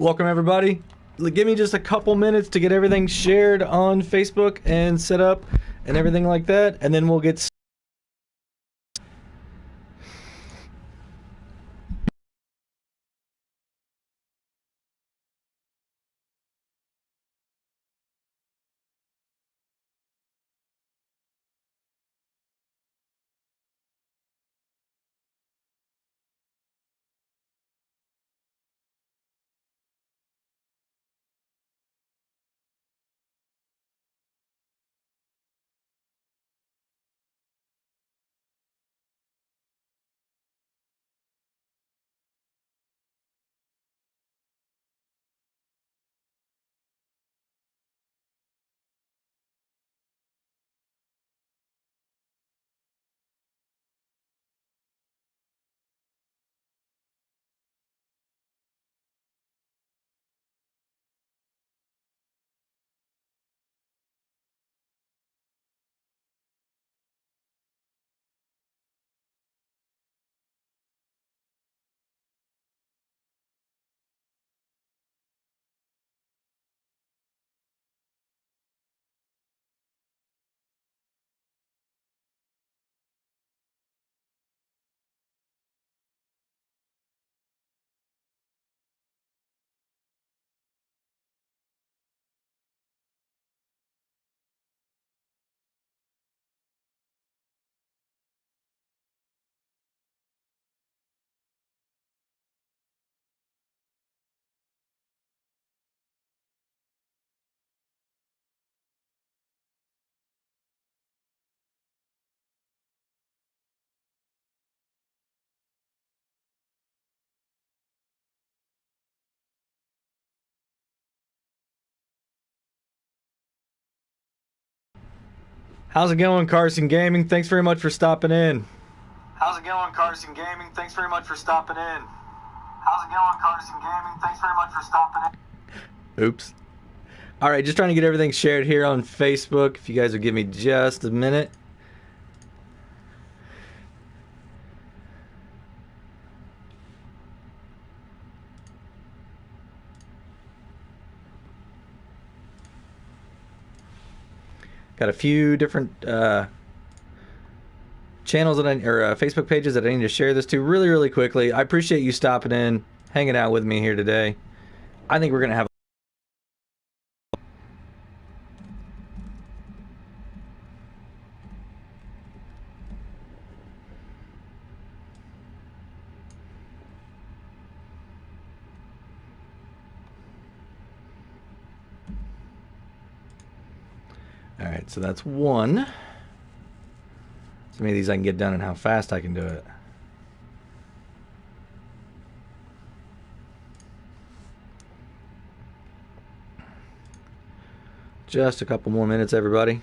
Welcome everybody. Give me just a couple minutes to get everything shared on Facebook and set up and everything like that, and then we'll get started. How's it going, Carson Gaming? Thanks very much for stopping in. How's it going, Carson Gaming? Thanks very much for stopping in. How's it going, Carson Gaming? Thanks very much for stopping in. Oops. All right, just trying to get everything shared here on Facebook. If you guys would give me just a minute. Got a few different channels that Facebook pages that I need to share this to really quickly. I appreciate you stopping in, hanging out with me here today. I think we're gonna have. All right, so that's one. So many of these I can get done and how fast I can do it. Just a couple more minutes, everybody.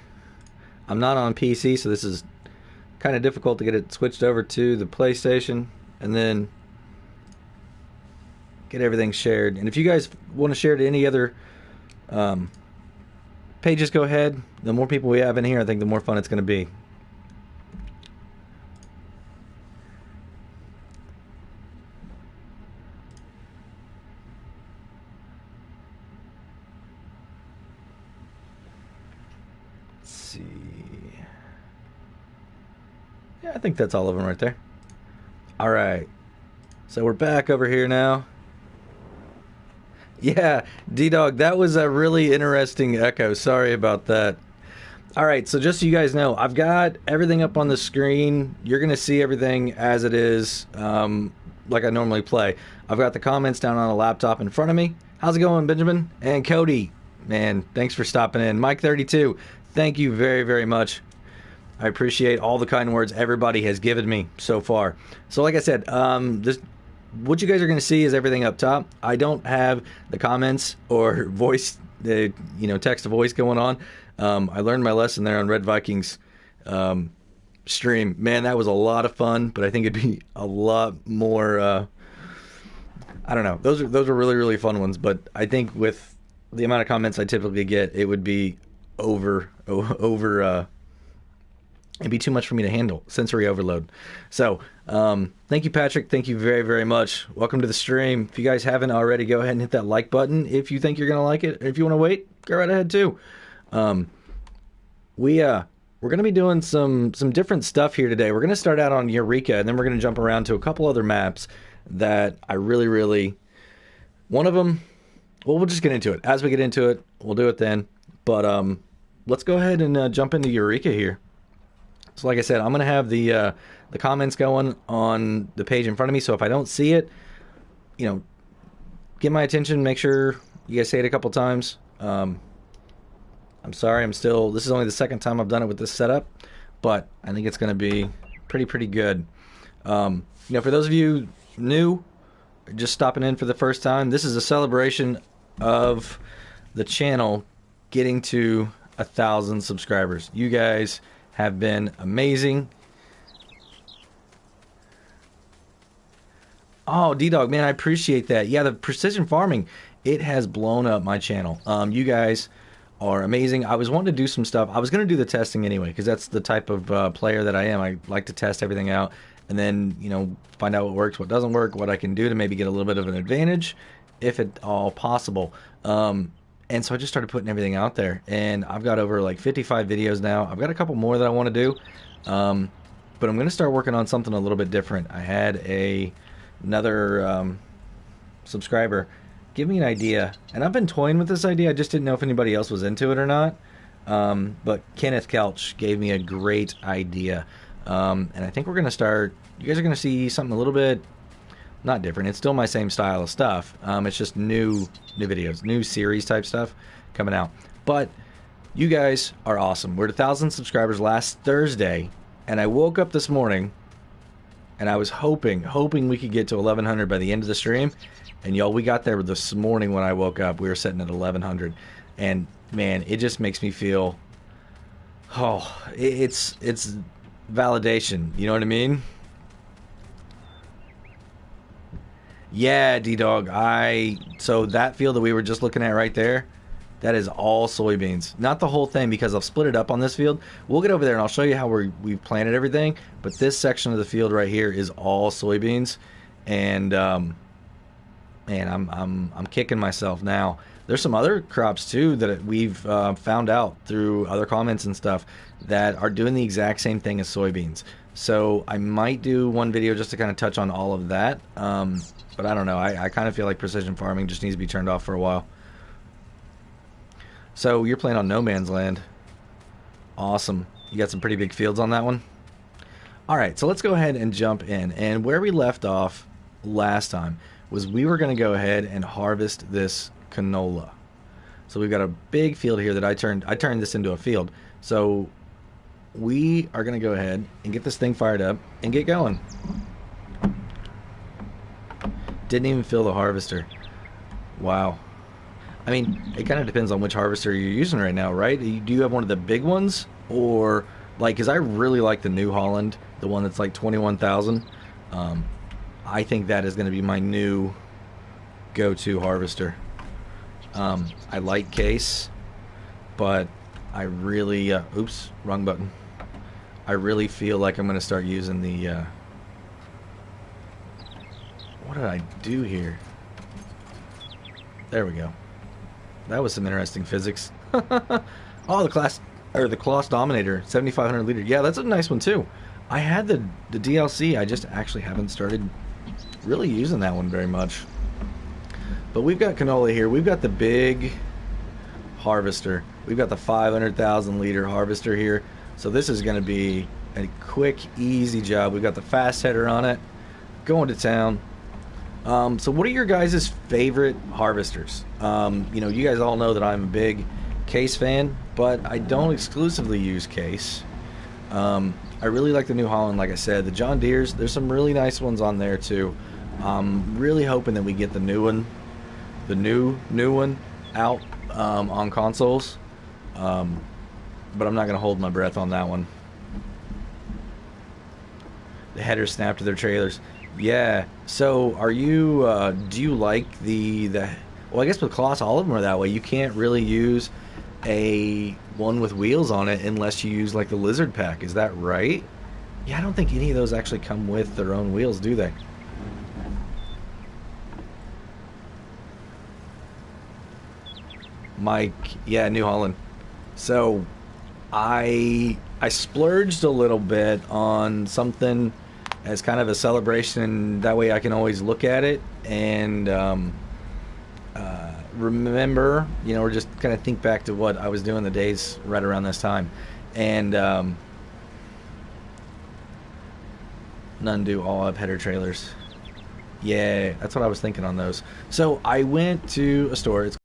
I'm not on PC, so this is kind of difficult to get it switched over to the PlayStation and then get everything shared. And if you guys want to share to any other pages, go ahead. The more people we have in here, I think the more fun it's going to be. Let's see. Yeah, I think that's all of them right there. All right. So we're back over here now. Yeah, D-Dog, that was a really interesting echo. Sorry about that. All right, so just so you guys know, I've got everything up on the screen. You're going to see everything as it is, like I normally play. I've got the comments down on a laptop in front of me. How's it going, Benjamin? And Cody, man, thanks for stopping in. Mike32, thank you very much. I appreciate all the kind words everybody has given me so far. So like I said, what you guys are going to see is everything up top. I don't have the comments or voice, text to voice going on. I learned my lesson there on Red Vikings stream. Man, that was a lot of fun, but I think it'd be a lot more. I don't know. Those are really fun ones, but I think with the amount of comments I typically get, it would be over it'd be too much for me to handle. Sensory overload. So, thank you, Patrick. Thank you very, very much. Welcome to the stream. If you guys haven't already, go ahead and hit that like button if you think you're going to like it. If you want to wait, go right ahead too. We're going to be doing some different stuff here today. We're going to start out on Eureka, and then we're going to jump around to a couple other maps that I really... One of them, well, we'll just get into it. As we get into it, we'll do it then. But let's go ahead and jump into Eureka here. So like I said, I'm going to have the comments going on the page in front of me. So if I don't see it, you know, get my attention. Make sure you guys say it a couple times. I'm sorry, this is only the second time I've done it with this setup, but I think it's going to be pretty good. You know, for those of you new, just stopping in for the first time, this is a celebration of the channel getting to 1,000 subscribers. You guys have been amazing. Oh, D-Dog, man, I appreciate that. Yeah, the precision farming, it has blown up my channel. You guys are amazing. I was wanting to do some stuff. I was going to do the testing anyway, because that's the type of player that I am. I like to test everything out and then, you know, find out what works, what doesn't work, what I can do to maybe get a little bit of an advantage, if at all possible. And so I just started putting everything out there, and I've got over like 55 videos now. I've got a couple more that I want to do, but I'm going to start working on something a little bit different. I had another subscriber give me an idea, and I've been toying with this idea. I just didn't know if anybody else was into it or not. But Kenneth Couch gave me a great idea, and I think we're going to start. You guys are going to see something a little bit not different. It's still my same style of stuff. It's just new videos, new series type stuff coming out. But you guys are awesome. We're at 1,000 subscribers last Thursday, and I woke up this morning, and I was hoping we could get to 1,100 by the end of the stream. And y'all, we got there this morning when I woke up. We were sitting at 1,100, and man, it just makes me feel, it's validation. You know what I mean? Yeah, D-Dog. So that field that we were just looking at right there, that is all soybeans. Not the whole thing, because I've split it up on this field. We'll get over there and I'll show you how we've planted everything. But this section of the field right here is all soybeans, and man, I'm kicking myself now. There's some other crops too that we've found out through other comments and stuff that are doing the exact same thing as soybeans. So I might do one video just to kind of touch on all of that. But I don't know. I kind of feel like precision farming just needs to be turned off for a while. So you're playing on no man's land. Awesome. You got some pretty big fields on that one. All right, so let's go ahead and jump in. And where we left off last time was we were going to go ahead and harvest this canola. So we've got a big field here that I turned this into a field. So we are going to go ahead and get this thing fired up and get going. Didn't even fill the harvester. Wow. I mean, it kind of depends on which harvester you're using right now, right? Do you have one of the big ones? Or, like, because I really like the New Holland, the one that's like 21,000. I think that is going to be my new go-to harvester. I like Case, but I really... oops, wrong button. I really feel like I'm going to start using the... what did I do here? There we go. That was some interesting physics. Oh, the Kloss Dominator, 7,500 liter. Yeah, that's a nice one too. I had the DLC. I just actually haven't started really using that one very much. But we've got canola here. We've got the big harvester. We've got the 500,000 liter harvester here. So this is going to be a quick, easy job. We've got the fast header on it. Going to town. So what are your guys' favorite harvesters? You know, you guys all know that I'm a big Case fan, but I don't exclusively use Case. I really like the New Holland, like I said. The John Deere's, there's some really nice ones on there too. I'm really hoping that we get the new one, the new one out on consoles. But I'm not going to hold my breath on that one. The headers snap to their trailers. Yeah. So, are you? Do you like the? Well, I guess with Kloss, all of them are that way. You can't really use a one with wheels on it unless you use like the lizard pack. Is that right? Yeah, I don't think any of those actually come with their own wheels, do they? Mike, yeah, New Holland. So I splurged a little bit on something as kind of a celebration. That way I can always look at it and remember, or just kind of think back to what I was doing the days right around this time. And none do all have header trailers. Yeah, that's what I was thinking on those. So I went to a store. It's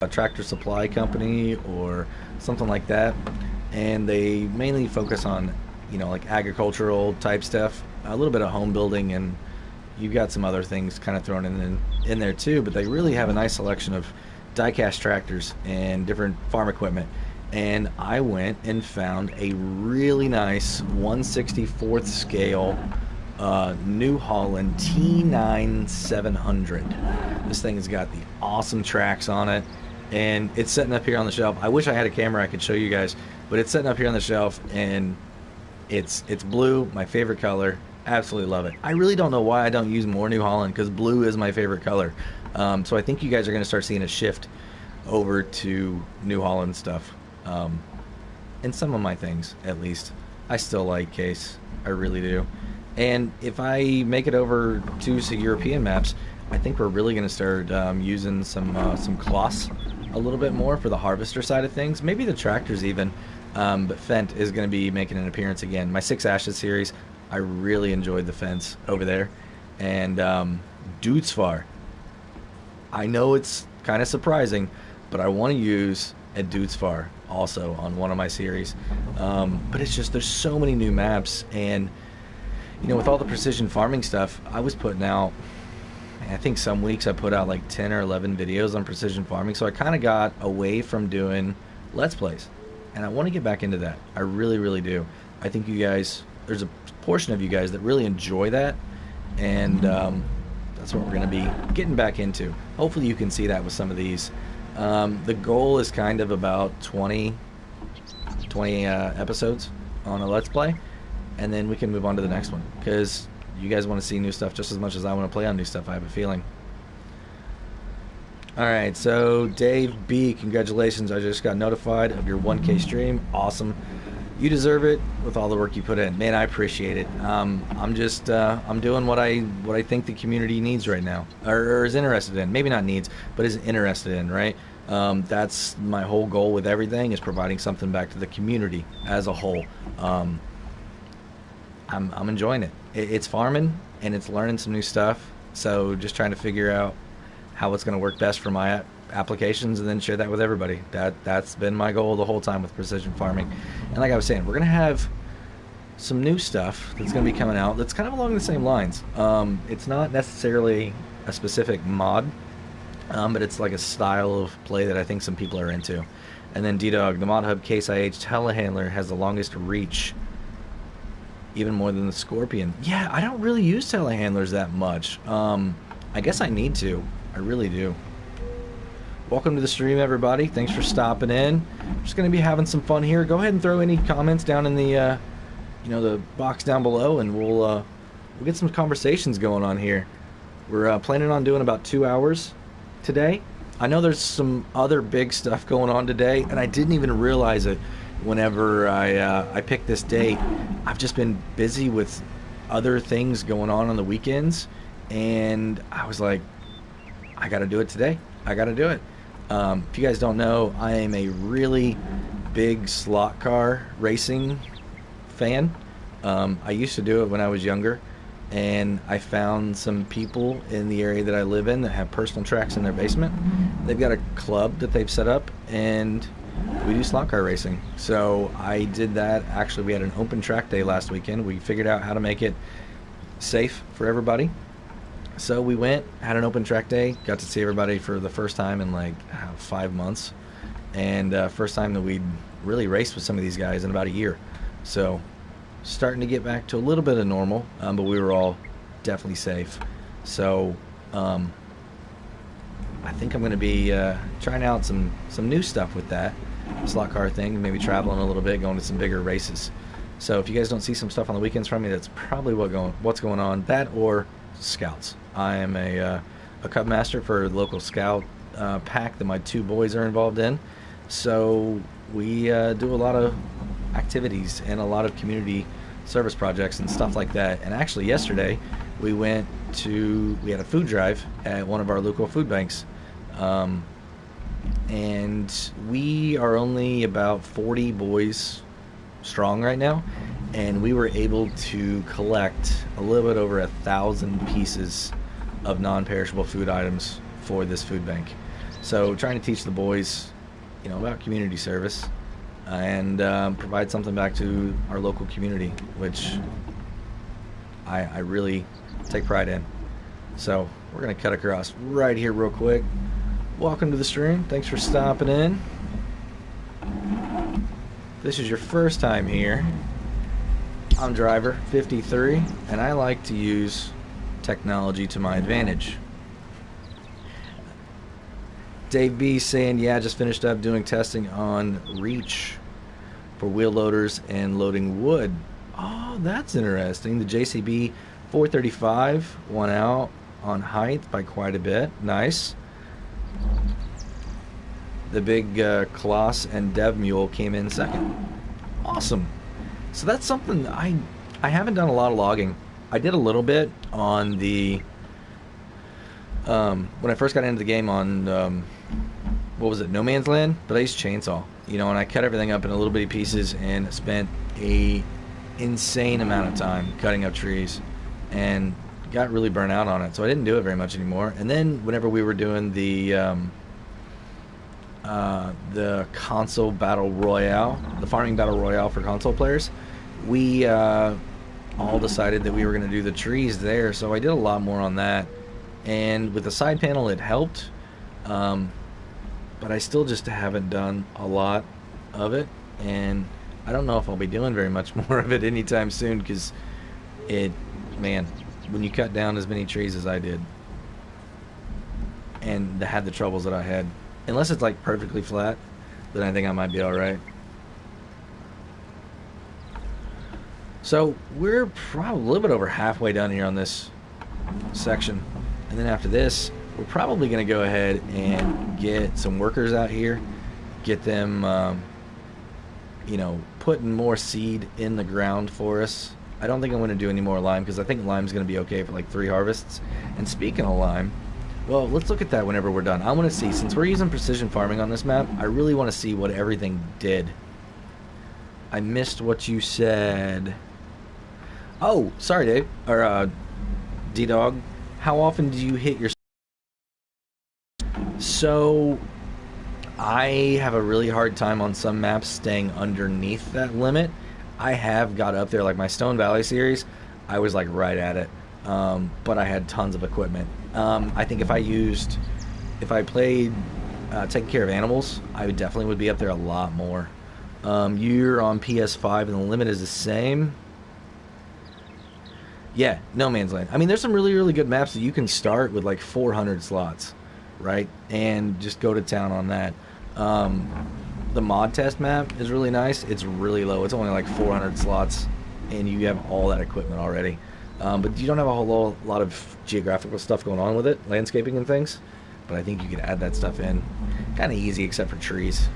a Tractor Supply Company or something like that, and they mainly focus on, like agricultural type stuff, a little bit of home building, and you've got some other things kind of thrown in there too. But they really have a nice selection of die-cast tractors and different farm equipment. And I went and found a really nice 1/64th scale New Holland T9 700. This thing has got the awesome tracks on it, and it's sitting up here on the shelf. I wish I had a camera I could show you guys, but it's sitting up here on the shelf, and it's blue, my favorite color. Absolutely love it. I really don't know why I don't use more New Holland, because blue is my favorite color. So I think you guys are going to start seeing a shift over to New Holland stuff. And some of my things, at least. I still like Case. I really do. And if I make it over to some European maps, I think we're really going to start using some cloths a little bit more for the harvester side of things. Maybe the tractors even. But Fent is going to be making an appearance again. My Six Ashes series, I really enjoyed the Fents over there. And Dudesfar. I know it's kind of surprising, but I want to use a Dudesfar also on one of my series. But it's just, there's so many new maps, and with all the precision farming stuff, I was putting out, I think some weeks I put out like 10 or 11 videos on precision farming, so I kind of got away from doing Let's Plays, and I want to get back into that. I really, really do. I think you guys, there's a portion of you guys that really enjoy that, and that's what we're going to be getting back into. Hopefully you can see that with some of these. The goal is kind of about 20 episodes on a Let's Play, and then we can move on to the next one, because you guys want to see new stuff just as much as I want to play on new stuff, I have a feeling. Alright, so Dave B, congratulations. I just got notified of your 1K stream. Awesome. You deserve it with all the work you put in. Man, I appreciate it. I'm just I'm doing what I think the community needs right now, or is interested in. Maybe not needs, but is interested in, right? That's my whole goal with everything, is providing something back to the community as a whole. I'm enjoying it. It's farming, and it's learning some new stuff. So just trying to figure out how it's going to work best for my applications, and then share that with everybody. That's been my goal the whole time with precision farming. And like I was saying, we're going to have some new stuff that's going to be coming out that's kind of along the same lines. It's not necessarily a specific mod, but it's like a style of play that I think some people are into. And then D-Dog, the Mod Hub Case IH telehandler has the longest reach, even more than the Scorpion. Yeah, I don't really use telehandlers that much. I guess I need to. I really do. Welcome to the stream, everybody. Thanks for stopping in. I'm just going to be having some fun here. Go ahead and throw any comments down in the, the box down below, and we'll get some conversations going on here. We're planning on doing about 2 hours today. I know there's some other big stuff going on today, and I didn't even realize it whenever I picked this date. I've just been busy with other things going on the weekends, and I was like, I got to do it today. I got to do it. If you guys don't know, I am a really big slot car racing fan. I used to do it when I was younger, and I found some people in the area that I live in that have personal tracks in their basement. They've got a club that they've set up, and we do slot car racing. So I did that. Actually, we had an open track day last weekend. We figured out how to make it safe for everybody. So we went, had an open track day, got to see everybody for the first time in like 5 months, and first time that we'd really raced with some of these guys in about a year. So starting to get back to a little bit of normal, but we were all definitely safe. So I think I'm going to be trying out some new stuff with that slot car thing, maybe traveling a little bit, going to some bigger races. So if you guys don't see some stuff on the weekends from me, that's probably what's going on. That or scouts. I am a Cub Master for the local scout pack that my two boys are involved in. So we do a lot of activities and a lot of community service projects and stuff like that. And actually yesterday we had a food drive at one of our local food banks. And we are only about 40 boys strong right now, and we were able to collect a little bit over 1,000 pieces of non-perishable food items for this food bank. So trying to teach the boys, about community service and provide something back to our local community, which I really take pride in. So we're gonna cut across right here real quick. Welcome to the stream. Thanks for stopping in. If this is your first time here, I'm Driver 53, and I like to use technology to my advantage. Dave B saying, yeah, just finished up doing testing on Reach for wheel loaders and loading wood. Oh, that's interesting. The JCB 435 won out on height by quite a bit. Nice. The big Coloss and Dev Mule came in second. Awesome. So that's something I haven't done a lot of logging. I did a little bit on the when I first got into the game on what was it, No Man's Land, but I used chainsaw, and I cut everything up in a little bitty pieces and spent a insane amount of time cutting up trees and got really burnt out on it, so I didn't do it very much anymore. And then whenever we were doing the console battle royale, the farming battle royale for console players, we all decided that we were going to do the trees there, so I did a lot more on that. And with the side panel it helped, but I still just haven't done a lot of it, and I don't know if I'll be doing very much more of it anytime soon, because man, when you cut down as many trees as I did and had the troubles that I had, unless it's like perfectly flat, then I think I might be alright. So we're probably a little bit over halfway done here on this section, and then after this we're probably going to go ahead and get some workers out here, get them putting more seed in the ground for us. I don't think I'm going to do any more lime, because I think lime's going to be okay for like 3 harvests. And speaking of lime, well, let's look at that whenever we're done. I want to see, since we're using precision farming on this map, I really want to see what everything did. I missed what you said. Oh, sorry, Dave. Or, D-Dog. How often do you hit your... So, I have a really hard time on some maps staying underneath that limit. I have got up there, like my Stone Valley series, I was like right at it. But I had tons of equipment. I think if I played taking care of animals, I definitely would be up there a lot more. You're on PS5 and the limit is the same. Yeah, No Man's Land. I mean, there's some really, really good maps that you can start with like 400 slots, right? And just go to town on that. The mod test map is really nice. It's really low. It's only like 400 slots, and you have all that equipment already. But you don't have a whole lot of geographical stuff going on with it, landscaping and things. But I think you could add that stuff in. Kind of easy, except for trees.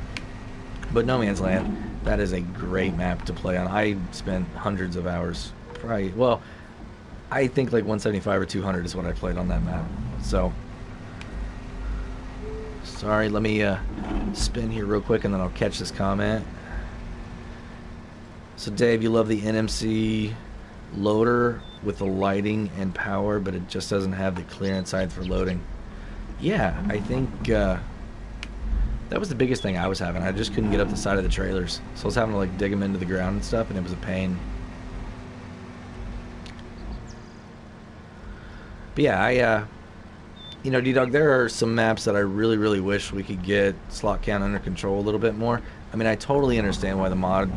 But No Man's Land, that is a great map to play on. I spent hundreds of hours. Probably, well, I think like 175 or 200 is what I played on that map. So, sorry, let me spin here real quick and then I'll catch this comment. So Dave, you love the NMC loader with the lighting and power, but it just doesn't have the clearance side for loading. Yeah, I think that was the biggest thing I was having. I just couldn't get up the side of the trailers, so I was having to like dig them into the ground and stuff, and it was a pain. But yeah, D-Dog, there are some maps that I really, really wish we could get slot count under control a little bit more. I mean, I totally understand why the map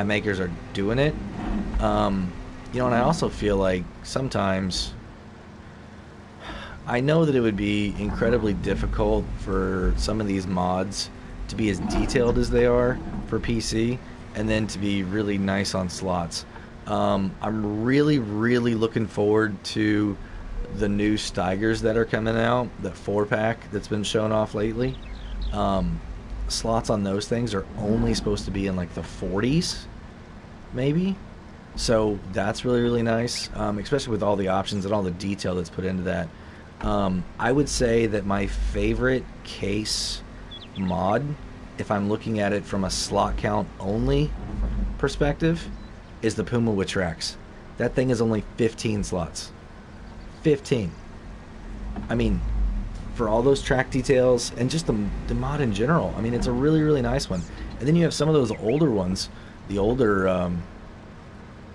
makers are doing it. And I also feel like sometimes I know that it would be incredibly difficult for some of these mods to be as detailed as they are for PC, and then to be really nice on slots. I'm really, really looking forward to the new Steigers that are coming out, the 4-pack that's been shown off lately. Slots on those things are only supposed to be in like the 40s, maybe. So that's really, really nice, especially with all the options and all the detail that's put into that. I would say that my favorite case mod, if I'm looking at it from a slot count only perspective, is the Puma with tracks. That thing is only 15 slots. 15. I mean, for all those track details and just the mod in general, I mean, it's a really, really nice one. And then you have some of those older ones, the older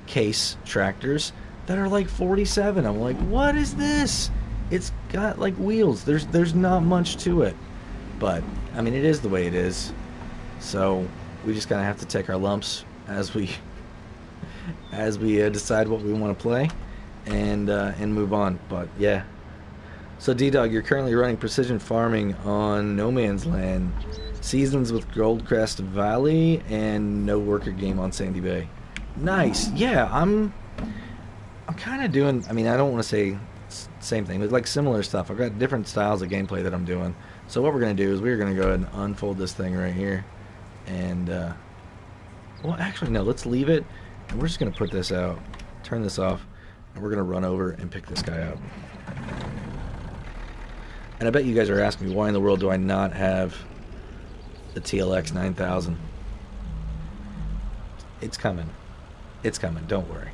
case tractors that are like 47. I'm like, what is this? It's got like wheels. There's not much to it, but I mean, it is the way it is. So we just kind of have to take our lumps as we decide what we want to play, and move on. But yeah. So D-Dog, you're currently running precision farming on No Man's Land, seasons with Goldcrest Valley, and no worker game on Sandy Bay. Nice. Yeah, I'm kind of doing. I mean, I don't want to say same thing, but like similar stuff. I've got different styles of gameplay that I'm doing. So what we're gonna do is we're gonna go ahead and unfold this thing right here, and well, actually no, let's leave it, and we're just gonna put this out, turn this off, and we're gonna run over and pick this guy up. And I bet you guys are asking me, why in the world do I not have the TLX 9000? It's coming. It's coming. Don't worry.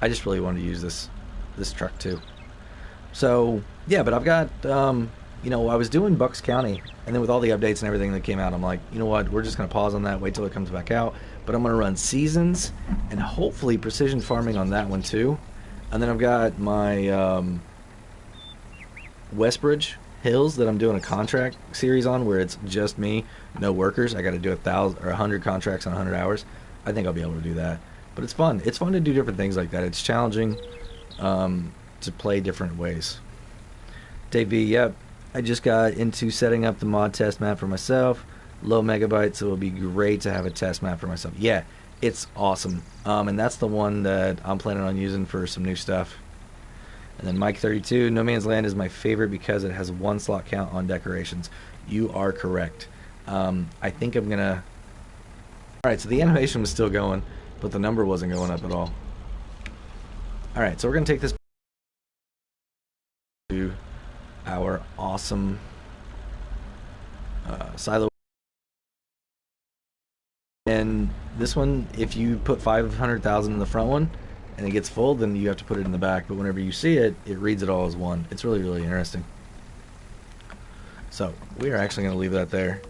I just really wanted to use this truck too. So yeah, but I've got you know, I was doing Bucks County, and then with all the updates and everything that came out, I'm like, you know what? We're just gonna pause on that, wait till it comes back out. But I'm gonna run seasons and hopefully precision farming on that one too. And then I've got my Westbridge Hills that I'm doing a contract series on, where it's just me, no workers. I got to do 1,000 or 100 contracts on 100 hours. I think I'll be able to do that. But it's fun. It's fun to do different things like that. It's challenging to play different ways. Dave V, yep. I just got into setting up the mod test map for myself. Low megabytes, so it'll be great to have a test map for myself. Yeah, it's awesome. And that's the one that I'm planning on using for some new stuff. And then Mike32, No Man's Land is my favorite because it has one slot count on decorations. You are correct. I think I'm gonna... Alright, so the animation was still going, but the number wasn't going up at all. Alright, so we're gonna take this to our awesome silo. And this one, if you put 500,000 in the front one and it gets full, then you have to put it in the back. But whenever you see it, it reads it all as one. It's really, really interesting. So we are actually going to leave that there.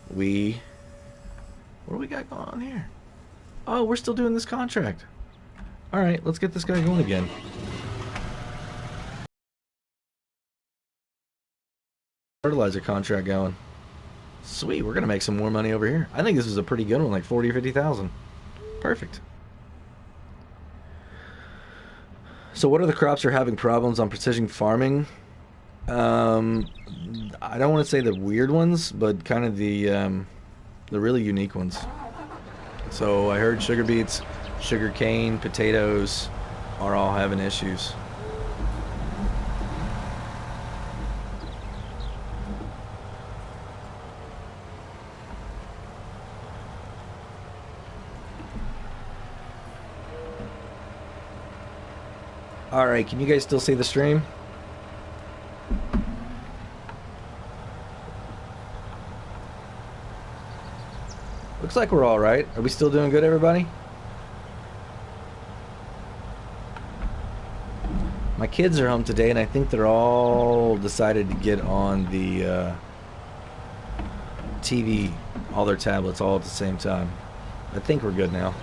What do we got going on here? Oh, we're still doing this contract. All right, let's get this guy going again. Fertilizer contract going. Sweet, we're gonna make some more money over here. I think this is a pretty good one, like 40 or 50,000. Perfect. So what are the crops are having problems on precision farming? I don't want to say the weird ones, but kind of the really unique ones. So I heard sugar beets, sugar cane, potatoes are all having issues. Alright, can you guys still see the stream? Looks like we're alright. Are we still doing good, everybody? My kids are home today, and I think they're all decided to get on the TV, all their tablets, all at the same time. I think we're good now.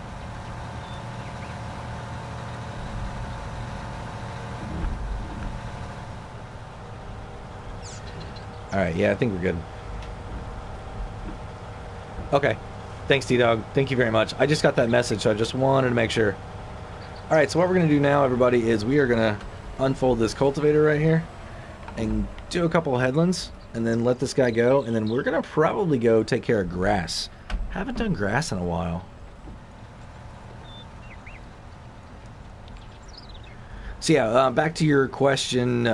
Alright, yeah, I think we're good. Okay. Thanks, T-Dog. Thank you very much. I just got that message, so I just wanted to make sure. Alright, so what we're going to do now, everybody, is we are going to unfold this cultivator right here. and do a couple headlands, and then let this guy go, and then we're gonna probably go take care of grass. Haven't done grass in a while. So yeah, back to your question,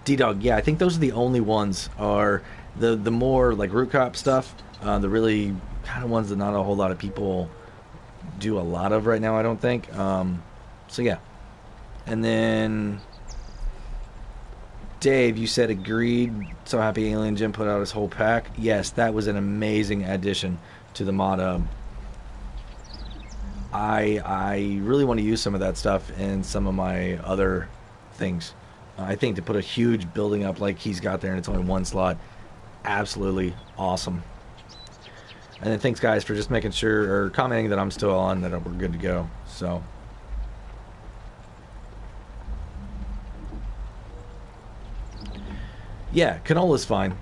D-Dog. Yeah, I think those are the only ones. Are the more like root crop stuff, the really kind of ones that not a whole lot of people do a lot of right now, I don't think. So yeah, and then Dave, you said agreed. So happy Alien Jim put out his whole pack. Yes, that was an amazing addition to the mod hub. I really want to use some of that stuff in some of my other things. I think to put a huge building up like he's got there and it's only one slot, absolutely awesome. And then thanks guys for just making sure, or commenting that I'm still on, that we're good to go. So yeah, canola's fine.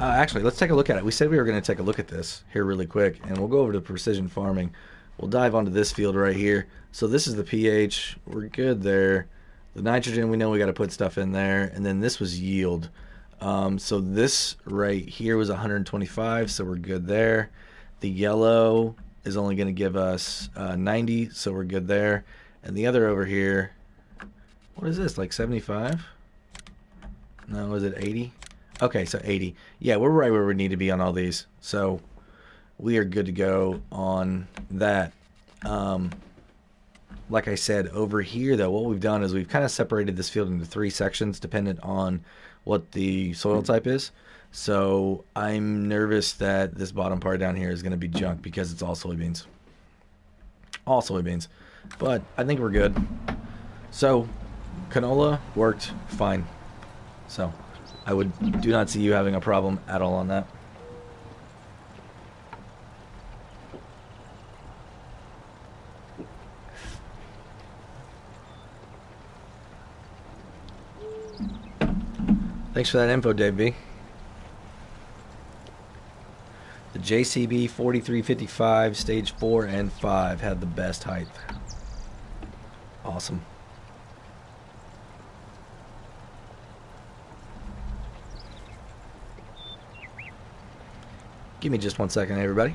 Actually, let's take a look at it. We said we were going to take a look at this here really quick, and we'll go over to precision farming. We'll dive onto this field right here. So this is the pH. We're good there. The nitrogen, we know we got to put stuff in there. And then this was yield. So this right here was 125, so we're good there. The yellow is only going to give us 90, so we're good there. And the other over here, what is this, like 75? No, is it 80? Okay, so 80. Yeah, we're right where we need to be on all these. So we are good to go on that. Like I said, over here, though, what we've done is we've kind of separated this field into 3 sections dependent on what the soil type is. So I'm nervous that this bottom part down here is going to be junk because it's all soybeans. All soybeans. But I think we're good. So canola worked fine. So I do not see you having a problem at all on that. Thanks for that info, Dave B. The JCB 4355 stage 4 and 5 had the best height. Awesome. Give me just 1 second, everybody.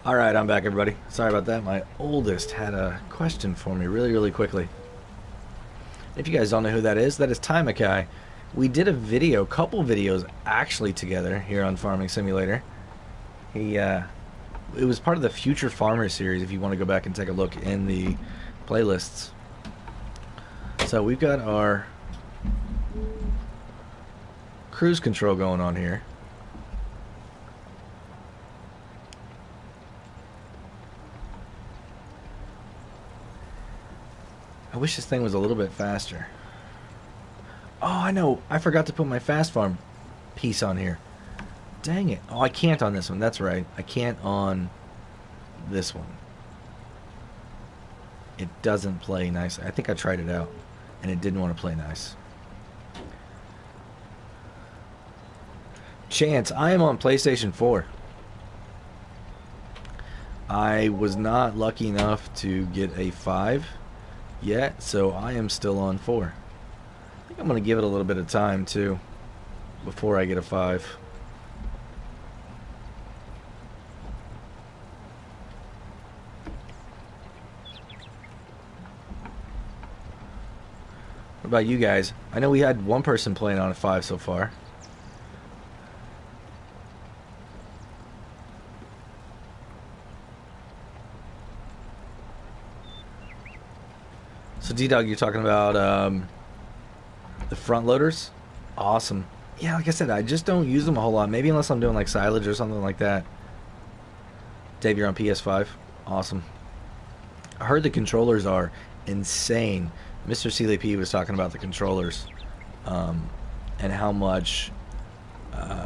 Alright, I'm back, everybody. Sorry about that. My oldest had a question for me really quickly. If you guys don't know who that is Taimakai. We did a video, couple videos actually together here on Farming Simulator. It was part of the Future Farmer series if you want to go back and take a look in the playlists. So we've got our cruise control going on here. I wish this thing was a little bit faster. Oh, I know. I forgot to put my fast farm piece on here. Dang it. Oh, I can't on this one. That's right. I can't on this one. It doesn't play nice. I think I tried it out, and it didn't want to play nice. Chance, I am on PlayStation 4. I was not lucky enough to get a 5 yet, so I am still on 4. I think I'm going to give it a little bit of time, too, before I get a 5. What about you guys? I know we had one person playing on a 5 so far. So D-Dog, you're talking about the front loaders? Awesome. Yeah, like I said, I just don't use them a whole lot. Maybe unless I'm doing like silage or something like that. Dave, you're on PS5? Awesome. I heard the controllers are insane. Mr. CLP was talking about the controllers and how much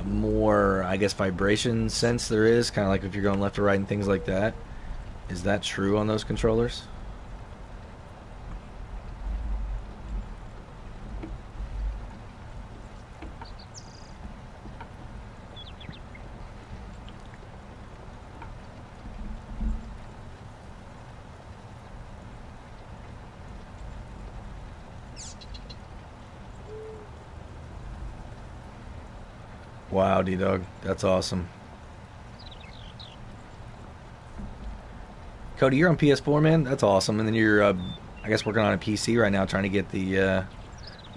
more, I guess, vibration sense there is, kind of like if you're going left or right and things like that. Is that true on those controllers? Wow, D-Dog, that's awesome. Cody, you're on PS4, man. That's awesome. And then you're, I guess, working on a PC right now, trying to get the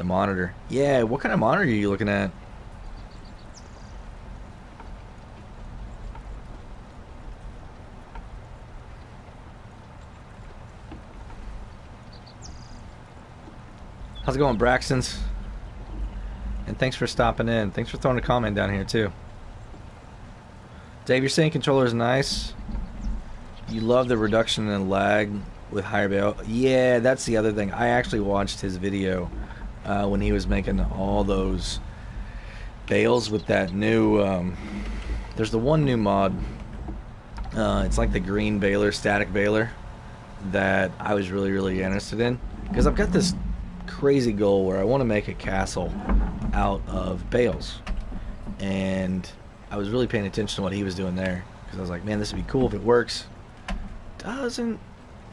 monitor. Yeah, what kind of monitor are you looking at? How's it going, Braxton's? And thanks for stopping in. Thanks for throwing a comment down here, too. Dave, you're saying controller is nice. You love the reduction in lag with higher bail. Yeah, that's the other thing. I actually watched his video when he was making all those bales with that new... there's the one new mod. It's like the green baler, static baler, that I was really, really interested in. Because I've got this crazy goal where I want to make a castle out of bales. And I was really paying attention to what he was doing there. Because I was like, man, this would be cool if it works. Doesn't...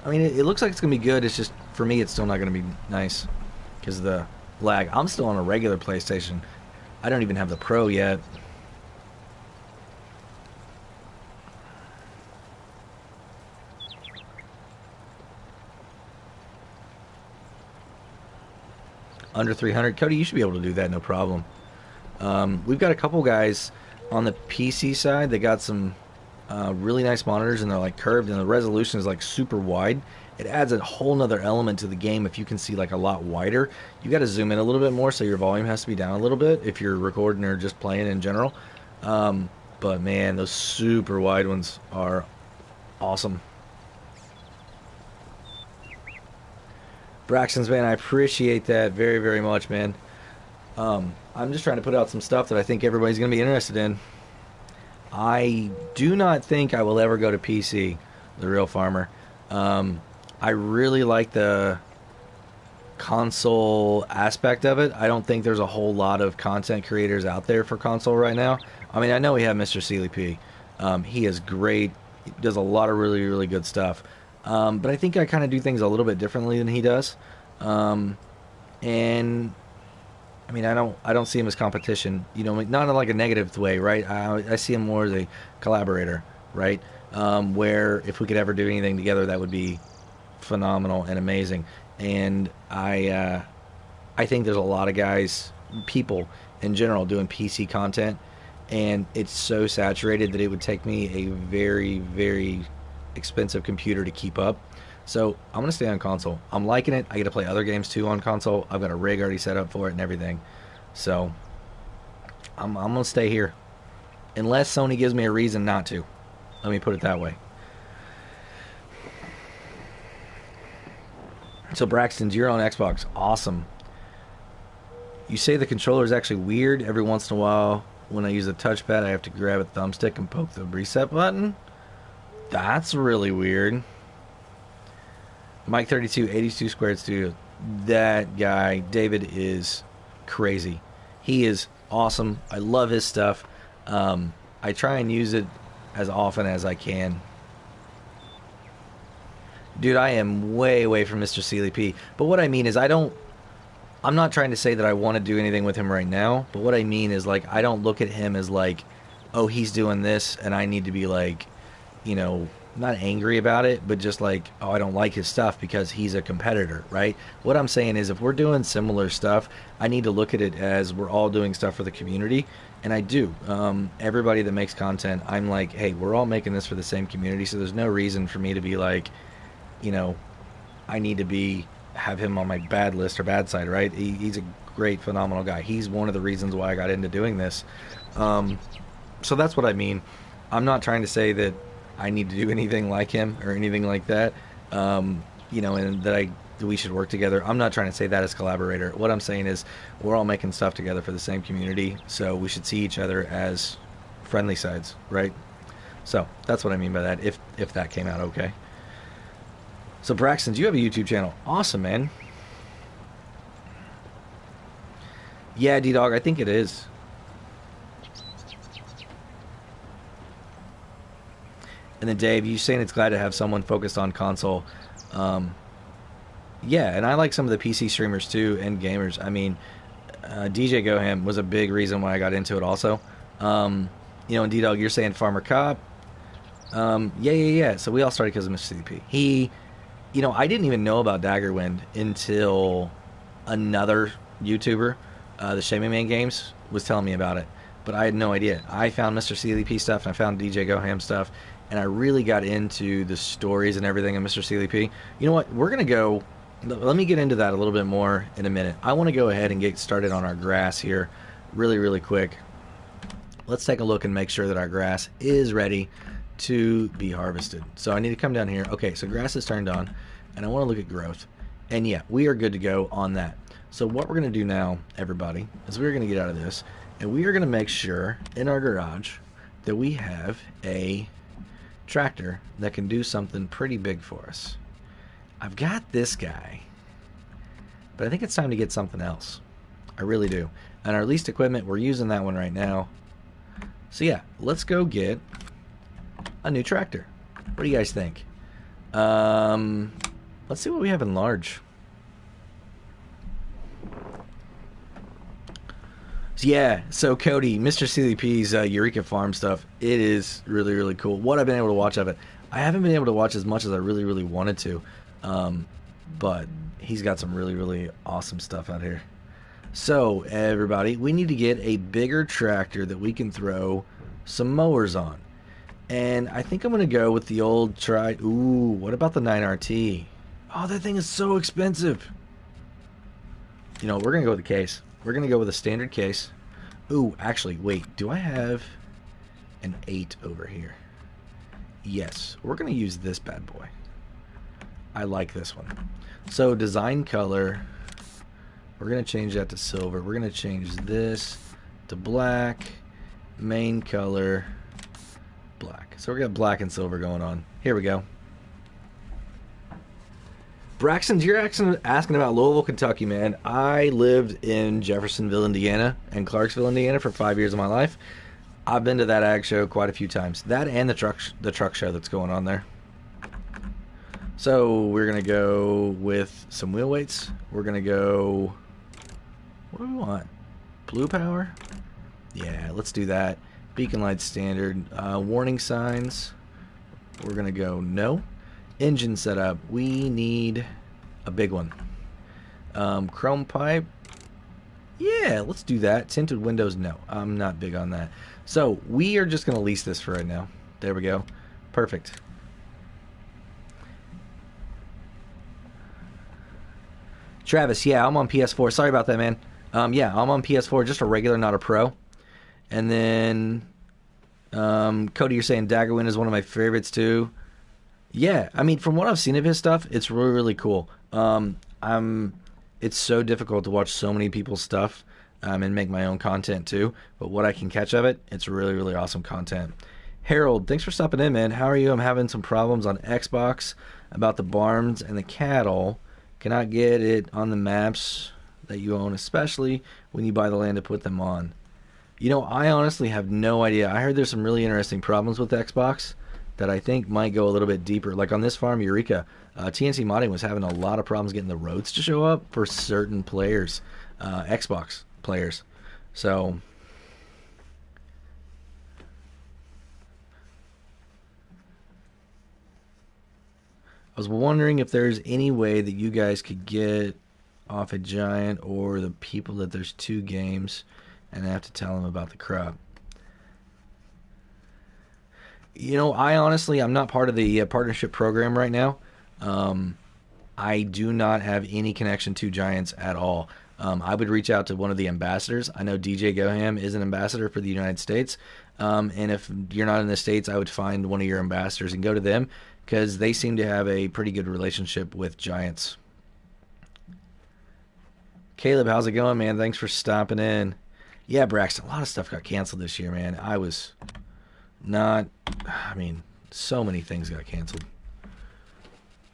I mean, it looks like it's going to be good. It's just, for me, it's still not going to be nice. Because of the lag. I'm still on a regular PlayStation. I don't even have the Pro yet. Under 300. Cody, you should be able to do that, no problem. We've got a couple guys on the PC side. They got some really nice monitors, and they're like curved, and the resolution is like super wide. It adds a whole nother element to the game if you can see like a lot wider. You got to zoom in a little bit more, so your volume has to be down a little bit if you're recording or just playing in general. But man, those super wide ones are awesome. Braxton's, man, I appreciate that very, very much, man. I'm just trying to put out some stuff that I think everybody's going to be interested in. I do not think I will ever go to PC, The Real Farmer. I really like the console aspect of it. I don't think there's a whole lot of content creators out there for console right now. I mean, I know we have Mr. Sealy P. He is great. He does a lot of really, really good stuff. But I think I kind of do things a little bit differently than he does. And I mean, I don't see him as competition, you know, not in like a negative way, right? I see him more as a collaborator, right? Where if we could ever do anything together, that would be phenomenal and amazing. And I think there's a lot of guys, people in general, doing PC content, and it's so saturated that it would take me a very, very expensive computer to keep up. So I'm gonna stay on console. I'm liking it. I get to play other games too on console. I've got a rig already set up for it and everything. So I'm gonna stay here unless Sony gives me a reason not to. Let me put it that way. So Braxton's, you're on Xbox. Awesome. You say the controller is actually weird. Every once in a while when I use a touchpad I have to grab a thumbstick and poke the reset button. That's really weird. Mike 32, 82 Squared Studio. That guy, David, is crazy. He is awesome. I love his stuff. I try and use it as often as I can. Dude, I am way away from Mr. Sealy P. But what I mean is I'm not trying to say that I want to do anything with him right now. But what I mean is, like, I don't look at him as like, oh, he's doing this and I need to be like, you know, not angry about it, but just like, oh, I don't like his stuff because he's a competitor, right? What I'm saying is if we're doing similar stuff, I need to look at it as we're all doing stuff for the community. And I do. Everybody that makes content, I'm like, hey, we're all making this for the same community, so there's no reason for me to be like, you know, I need to have him on my bad list or bad side, right? He's a great, phenomenal guy. He's one of the reasons why I got into doing this. So that's what I mean. I'm not trying to say that I need to do anything like him or anything like that. You know, and that we should work together. I'm not trying to say that as collaborator. What I'm saying is we're all making stuff together for the same community, so we should see each other as friendly sides, right? So that's what I mean by that, if that came out okay. So Braxton, you have a YouTube channel. Awesome, man. Yeah, D-Dog, I think it is. And then Dave, you saying it's glad to have someone focused on console. Yeah, and I like some of the PC streamers too and gamers. I mean, DJ Goham was a big reason why I got into it also. And D-Dog, you're saying Farmer Cop. Yeah. So we all started because of Mr. CDP. I didn't even know about Daggerwind until another YouTuber, the Shaming Man Games, was telling me about it. But I had no idea. I found Mr. CDP stuff, and I found DJ Goham stuff, and I really got into the stories and everything of Mr. CDP. You know what? We're going to go... Let me get into that a little bit more in a minute. I want to go ahead and get started on our grass here really, really quick. Let's take a look and make sure that our grass is ready to be harvested. So I need to come down here. Okay, so grass is turned on, and I want to look at growth. And yeah, we are good to go on that. So what we're going to do now, everybody, is we're going to get out of this, and we are going to make sure in our garage that we have a tractor that can do something pretty big for us. I've got this guy, but I think it's time to get something else. I really do. And our leased equipment, we're using that one right now. So yeah, let's go get a new tractor. What do you guys think? Let's see what we have in large. Yeah, so Cody, Mr. CDP's Eureka Farm stuff, it is really, really cool. What I've been able to watch of it, I haven't been able to watch as much as I really, really wanted to, but he's got some really, really awesome stuff out here. So, everybody, we need to get a bigger tractor that we can throw some mowers on. And I think I'm going to go with the old Ooh, what about the 9RT? Oh, that thing is so expensive. We're going to go with the case. We're going to go with a standard case. Ooh, actually, wait. Do I have an 8 over here? Yes. We're going to use this bad boy. I like this one. So, design color. We're going to change that to silver. We're going to change this to black. Main color, black. So, we got black and silver going on. Here we go. Braxton, you're asking about Louisville, Kentucky, man. I lived in Jeffersonville, Indiana, and Clarksville, Indiana for 5 years of my life. I've been to that ag show quite a few times. That and the truck show that's going on there. So we're gonna go with some wheel weights. We're gonna go. What do we want? Blue power? Yeah, let's do that. Beacon light standard. Warning signs. We're gonna go no. Engine setup, we need a big one. Chrome pipe, yeah, let's do that. Tinted windows, no, I'm not big on that. So we are just going to lease this for right now. There we go. Perfect. Travis, yeah, I'm on PS4. Sorry about that, man. Yeah, I'm on PS4, just a regular, not a pro. And then Cody, you're saying Daggerwind is one of my favorites too. Yeah, I mean, from what I've seen of his stuff, it's really, really cool. It's so difficult to watch so many people's stuff and make my own content too. But what I can catch of it, it's really, really awesome content. Harold, thanks for stopping in, man. How are you? I'm having some problems on Xbox about the barns and the cattle. Cannot get it on the maps that you own, especially when you buy the land to put them on. I honestly have no idea. I heard there's some really interesting problems with Xbox that I think might go a little bit deeper. Like on this farm, Eureka, TNC Modding was having a lot of problems getting the roads to show up for certain players, Xbox players. So I was wondering if there's any way that you guys could get off a giant or the people that there's 2 games and I have to tell them about the crop. I honestly, I'm not part of the partnership program right now. I do not have any connection to Giants at all. I would reach out to one of the ambassadors. I know DJ Goham is an ambassador for the United States. And if you're not in the States, I would find one of your ambassadors and go to them because they seem to have a pretty good relationship with Giants. Caleb, how's it going, man? Thanks for stopping in. Yeah, Braxton, a lot of stuff got canceled this year, man. I was not, I mean, so many things got canceled.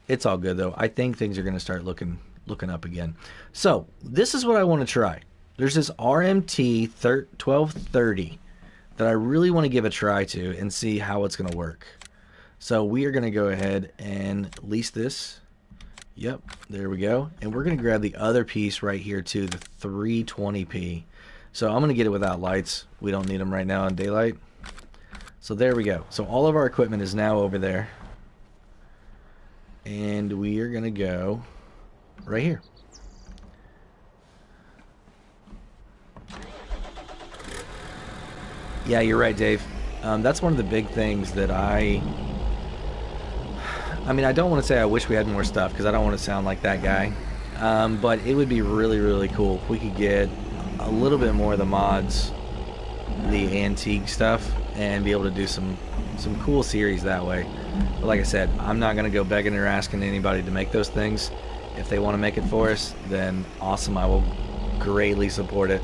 It's all good though. I think things are going to start looking up again. So this is what I want to try. There's this RMT 1230 that I really want to give a try to and see how it's going to work. So we are going to go ahead and lease this. Yep, there we go. And we're going to grab the other piece right here too, the 320p. So I'm going to get it without lights. We don't need them right now in daylight. So there we go. So all of our equipment is now over there. And we are going to go right here. Yeah, you're right, Dave. That's one of the big things that I mean, I don't want to say I wish we had more stuff because I don't want to sound like that guy. But it would be really, really cool if we could get a little bit more of the mods, the antique stuff, and be able to do some cool series that way. But like I said, I'm not going to go begging or asking anybody to make those things. If they want to make it for us, then awesome, I will greatly support it.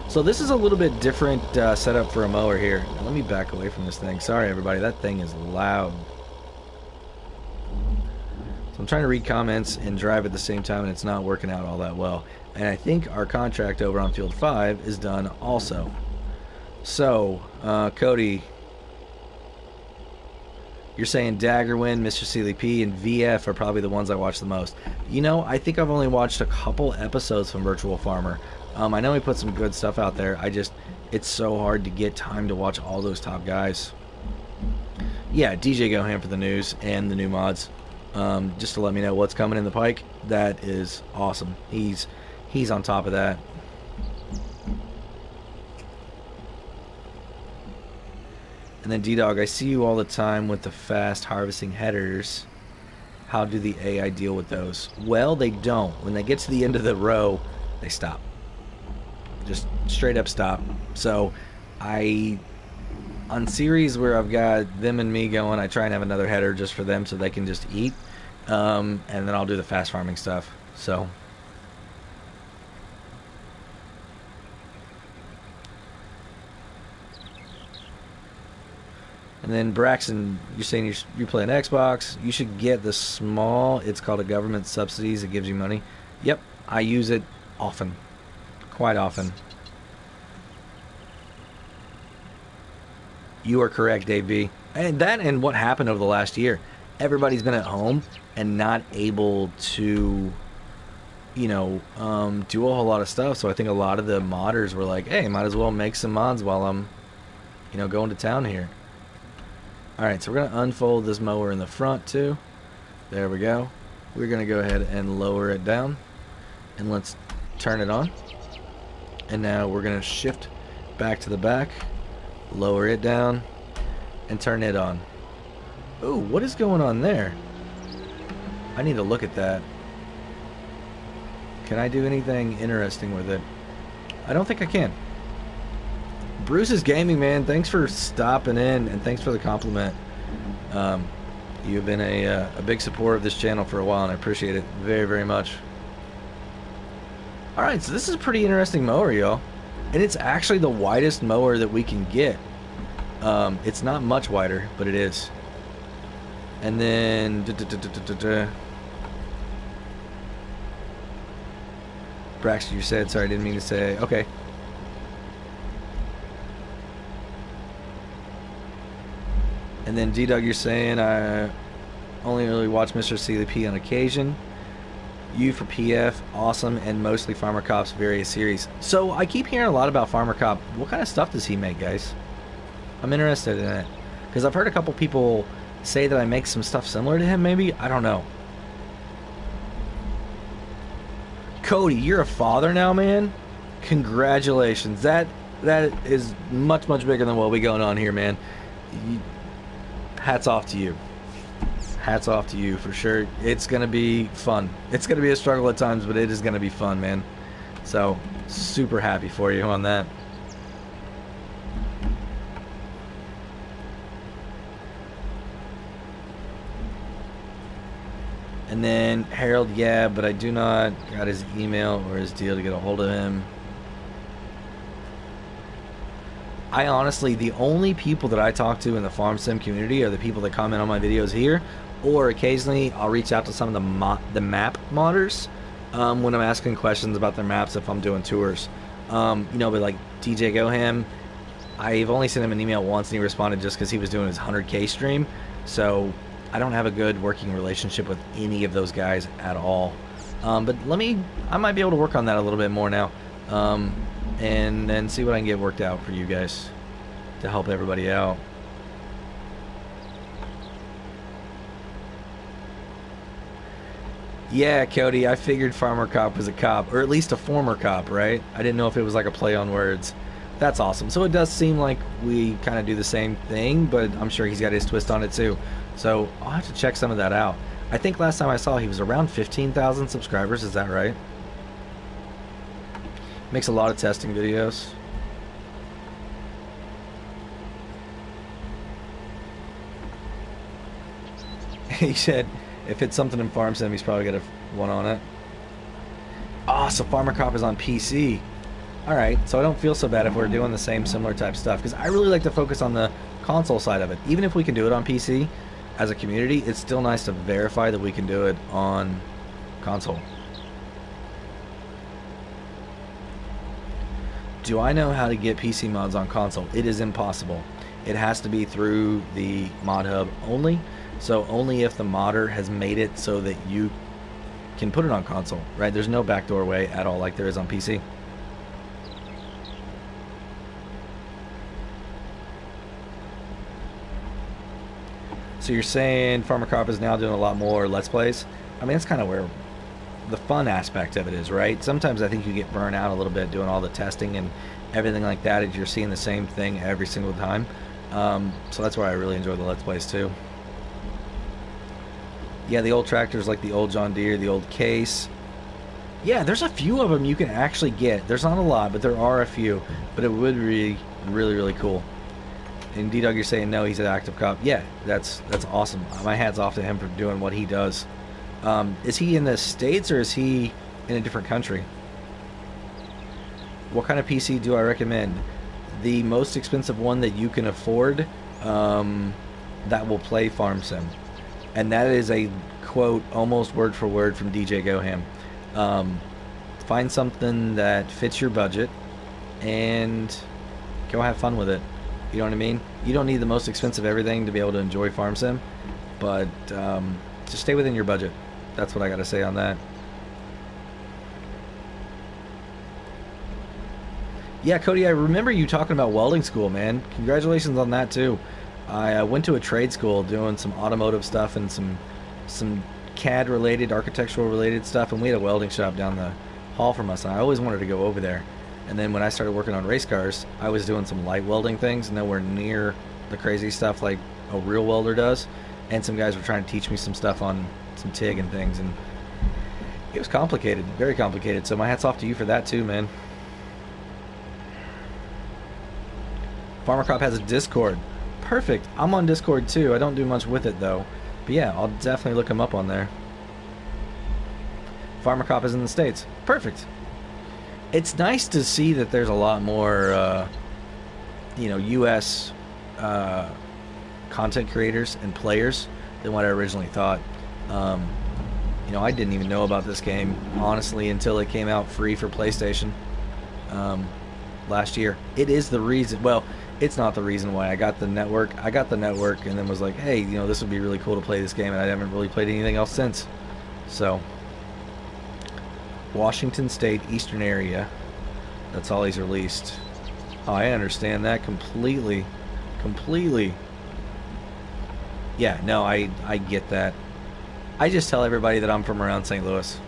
So this is a little bit different setup for a mower here. Now, let me back away from this thing. Sorry, everybody, that thing is loud. So I'm trying to read comments and drive at the same time, and it's not working out all that well. And I think our contract over on Field 5 is done also. So, Cody, you're saying Daggerwind, Mr. Sealy P, and VF are probably the ones I watch the most. You know, I think I've only watched a couple episodes from Virtual Farmer. I know he put some good stuff out there. It's so hard to get time to watch all those top guys. Yeah, DJ Goham for the news and the new mods. Just to let me know what's coming in the pike. That is awesome. He's on top of that. And then D-Dog, I see you all the time with the fast harvesting headers. How do the AI deal with those? Well, they don't. When they get to the end of the row, they stop. Just straight up stop. So on series where I've got them and me going, I try and have another header just for them so they can just eat. And then I'll do the fast farming stuff. So and then Braxton, you're saying you're playing Xbox. You should get the small. It's called a government subsidies. It gives you money. Yep, I use it often, quite often. You are correct, Dave B. And what happened over the last year. Everybody's been at home and not able to, you know, do a whole lot of stuff. So I think a lot of the modders were like, hey, might as well make some mods while I'm, you know, going to town here. Alright, so we're going to unfold this mower in the front too. There we go. We're going to go ahead and lower it down. And let's turn it on. And now we're going to shift back to the back. Lower it down. And turn it on. Ooh, what is going on there? I need to look at that. Can I do anything interesting with it? I don't think I can. Bruce's Gaming, man, thanks for stopping in and thanks for the compliment. You've been a big supporter of this channel for a while, and I appreciate it very, very much. Alright, so this is a pretty interesting mower, y'all. And it's actually the widest mower that we can get. It's not much wider, but it is. And then Braxton, you said, sorry, I didn't mean to say. Okay. And then D-Dog, you're saying I only really watch Mr. Sealy P on occasion. You for PF, awesome, and mostly Farmer Cop's various series. So I keep hearing a lot about Farmer Cop. What kind of stuff does he make, guys? I'm interested in it. Because I've heard a couple people say that I make some stuff similar to him, maybe? I don't know. Cody, you're a father now, man? Congratulations. That is much, much bigger than what we going on here, man. Hats off to you. Hats off to you for sure. It's gonna be fun. It's gonna be a struggle at times, but it is gonna be fun, man. So super happy for you on that. And then Harold, yeah, but I do not got his email or his deal to get a hold of him. I honestly, the only people that I talk to in the farm sim community are the people that comment on my videos here, or occasionally I'll reach out to some of the map modders when I'm asking questions about their maps if I'm doing tours. But like DJ Goham, I've only sent him an email once and he responded just because he was doing his 100K stream. So I don't have a good working relationship with any of those guys at all. But I might be able to work on that a little bit more now. And then see what I can get worked out for you guys to help everybody out. Yeah, Cody, I figured Farmer Cop was a cop, or at least a former cop, right? I didn't know if it was like a play on words. That's awesome. So it does seem like we kind of do the same thing, but I'm sure he's got his twist on it too. So I'll have to check some of that out. I think last time I saw he was around 15,000 subscribers, is that right? Makes a lot of testing videos. He said if it's something in Farm Sim, he's probably got one on it. Ah, so Farmer Cop is on PC. Alright, so I don't feel so bad if we're doing the same similar type stuff, because I really like to focus on the console side of it. Even if we can do it on PC as a community, it's still nice to verify that we can do it on console. Do I know how to get PC mods on console? It is impossible. It has to be through the mod hub only. So only if the modder has made it so that you can put it on console, right? There's no backdoor way at all like there is on PC. So you're saying Farmer Cop is now doing a lot more Let's Plays? I mean, that's kind of where the fun aspect of it is, right? Sometimes I think you get burnt out a little bit doing all the testing and everything like that, as you're seeing the same thing every single time. So that's why I really enjoy the Let's Plays too. Yeah, the old tractors like the old John Deere, the old Case. Yeah, there's a few of them you can actually get. There's not a lot, but there are a few. But it would be really, really cool. And D-Dog, you're saying no, he's an active cop. Yeah, that's awesome. My hat's off to him for doing what he does. Is he in the States or is he in a different country? What kind of PC do I recommend? The most expensive one that you can afford, that will play Farm Sim. And that is a quote almost word for word from DJ Goham. Find something that fits your budget and go have fun with it. You know what I mean? You don't need the most expensive everything to be able to enjoy Farm Sim, but just stay within your budget. That's what I got to say on that. Yeah, Cody, I remember you talking about welding school, man. Congratulations on that too. I went to a trade school doing some automotive stuff and some CAD related, architectural related stuff, and we had a welding shop down the hall from us. And I always wanted to go over there. And then when I started working on race cars, I was doing some light welding things, nowhere near the crazy stuff like a real welder does. And some guys were trying to teach me some stuff on some TIG and things, and it was complicated, very complicated. So my hat's off to you for that too, man. Farmer Cop has a Discord. Perfect. I'm on Discord too. I don't do much with it though. But yeah, I'll definitely look him up on there. Farmer Cop is in the States. Perfect. It's nice to see that there's a lot more, U.S. Content creators and players than what I originally thought. I didn't even know about this game, honestly, until it came out free for PlayStation last year. It is the reason, well, it's not the reason why I got the network. I got the network and then was like, hey, this would be really cool to play this game, and I haven't really played anything else since. So, Washington State, Eastern area. That's all he's released. Oh, I understand that completely. Completely. Yeah, no, I get that. I just tell everybody that I'm from around St. Louis.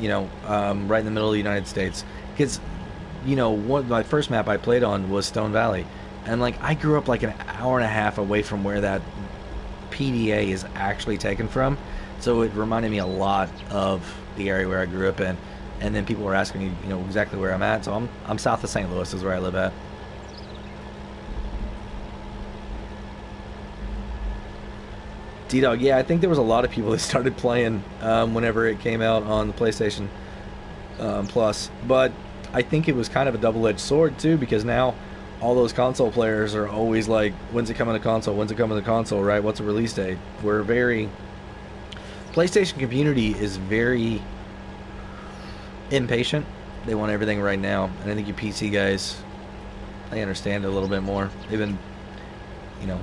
Right in the middle of the United States. Because, my first map I played on was Stone Valley. And, I grew up like an hour and a half away from where that PDA is actually taken from. So it reminded me a lot of the area where I grew up in. And then people were asking me, exactly where I'm at. So I'm south of St. Louis is where I live at. D-Dog, yeah, I think there was a lot of people that started playing whenever it came out on the PlayStation Plus. But I think it was kind of a double-edged sword, too, because now all those console players are always like, when's it coming to console? When's it coming to console, right? What's the release date? We're very... PlayStation community is very impatient. They want everything right now. And I think you PC guys, they understand it a little bit more. They've been, you know,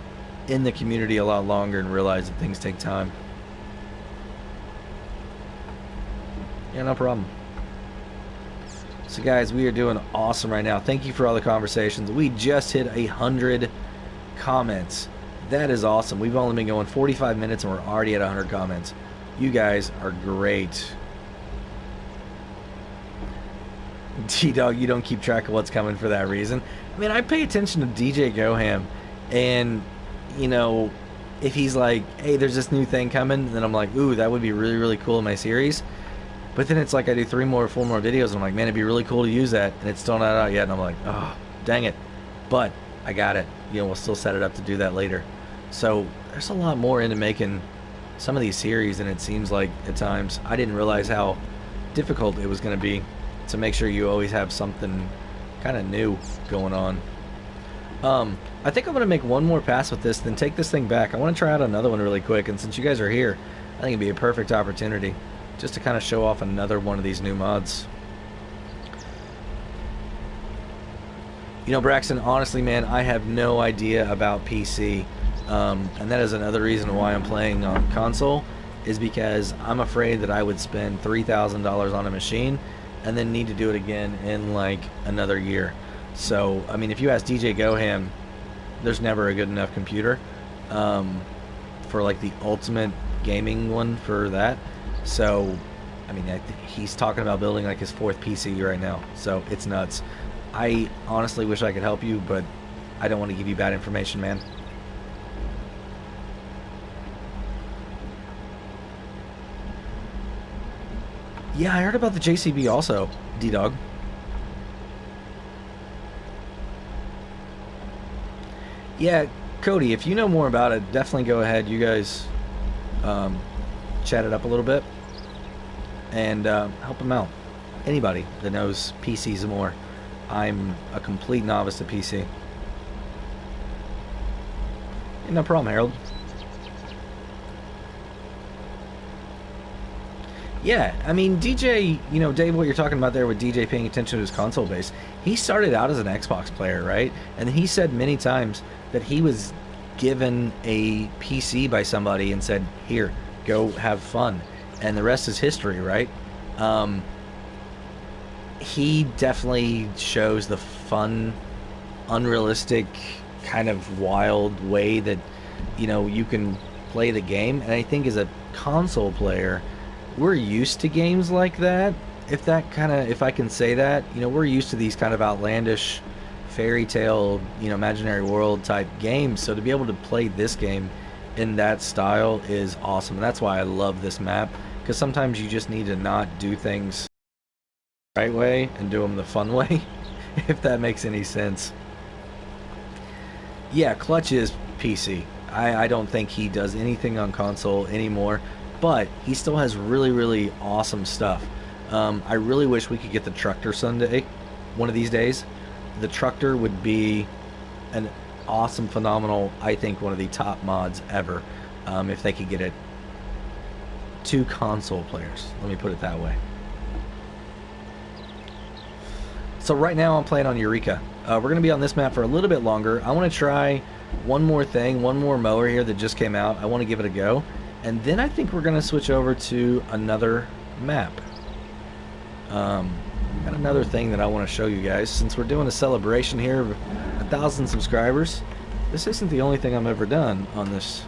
in the community a lot longer and realize that things take time. Yeah, no problem. So guys, we are doing awesome right now. Thank you for all the conversations. We just hit 100 comments. That is awesome. We've only been going 45 minutes and we're already at 100 comments. You guys are great. T-Dog, you don't keep track of what's coming for that reason. I mean, I pay attention to DJ Goham, and, you know, if he's like, hey, there's this new thing coming, then I'm like, ooh, that would be really, really cool in my series. But then it's like I do 4 more videos, and I'm like, man, it'd be really cool to use that, and it's still not out yet, and I'm like, oh, dang it. But I got it. You know, we'll still set it up to do that later. So there's a lot more into making some of these series than it seems like at times. I didn't realize how difficult it was going to be to make sure you always have something kind of new going on. I think I'm going to make one more pass with this, then take this thing back. I want to try out another one really quick, and since you guys are here, I think it'd be a perfect opportunity just to kind of show off another one of these new mods. You know, Braxton, honestly, man, I have no idea about PC. And that is another reason why I'm playing on console, is because I'm afraid that I would spend $3,000 on a machine and then need to do it again in like another year. So, I mean, if you ask DJ Goham, there's never a good enough computer for like the ultimate gaming one for that. So, I mean, he's talking about building like his 4th PC right now. So, it's nuts. I honestly wish I could help you, but I don't want to give you bad information, man. Yeah, I heard about the JCB also, D-Dog. Yeah, Cody, if you know more about it, definitely go ahead. You guys chat it up a little bit and help him out. Anybody that knows PCs more. I'm a complete novice to PC. Yeah, no problem, Harold. Yeah, I mean, DJ, you know, Dave, what you're talking about there with DJ paying attention to his console base, he started out as an Xbox player, right? And he said many times that he was given a PC by somebody and said, here, go have fun. And the rest is history, right? He definitely shows the fun, unrealistic, kind of wild way that, you know, you can play the game. And I think as a console player, we're used to games like that. If I can say that, you know, we're used to these kind of outlandish fairy tale, you know, imaginary world type games. So to be able to play this game in that style is awesome. And that's why I love this map, because sometimes you just need to not do things the right way and do them the fun way, if that makes any sense. Yeah, Clutch is PC. I don't think he does anything on console anymore, but he still has really, really awesome stuff. I really wish we could get the Trucker Sunday one of these days. The Trucker would be an awesome, phenomenal, I think one of the top mods ever, if they could get it to console players. Let me put it that way. So right now I'm playing on Eureka. We're going to be on this map for a little bit longer. I want to try one more thing, one more mower here that just came out. I want to give it a go. And then I think we're going to switch over to another map. Got another thing that I want to show you guys. Since we're doing a celebration here of 1,000 subscribers, this isn't the only thing I've ever done on this.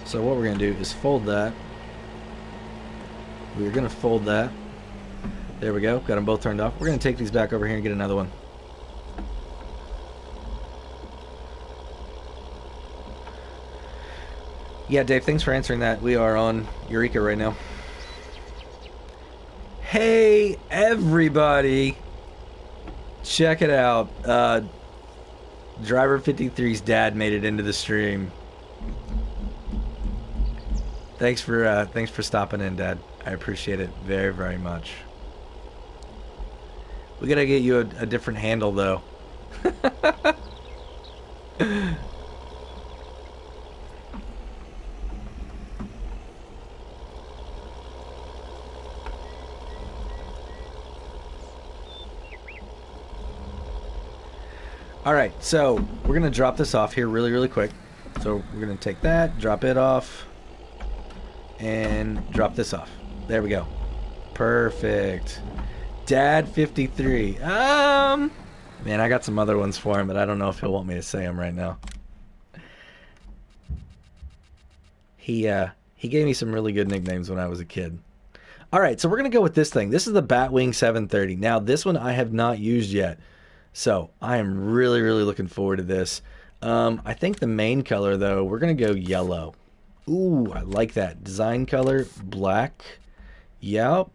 So what we're going to do is fold that. We're going to fold that. There we go. Got them both turned off. We're going to take these back over here and get another one. Yeah, Dave, thanks for answering that. We are on Eureka right now. Hey, everybody. Check it out. Driver 53's dad made it into the stream. thanks for stopping in, Dad. I appreciate it very, very much. We gotta get you a different handle, though. All right, so we're gonna drop this off here really, really quick. So we're gonna take that, drop it off, and drop this off. There we go. Perfect. Dad 53. Man, I got some other ones for him, but I don't know if he'll want me to say them right now. He gave me some really good nicknames when I was a kid. All right, so we're gonna go with this thing. This is the Batwing 730. Now, this one I have not used yet, so I am really, really looking forward to this. I think the main color, though, we're gonna go yellow. Ooh, I like that. Design color, black. Yep,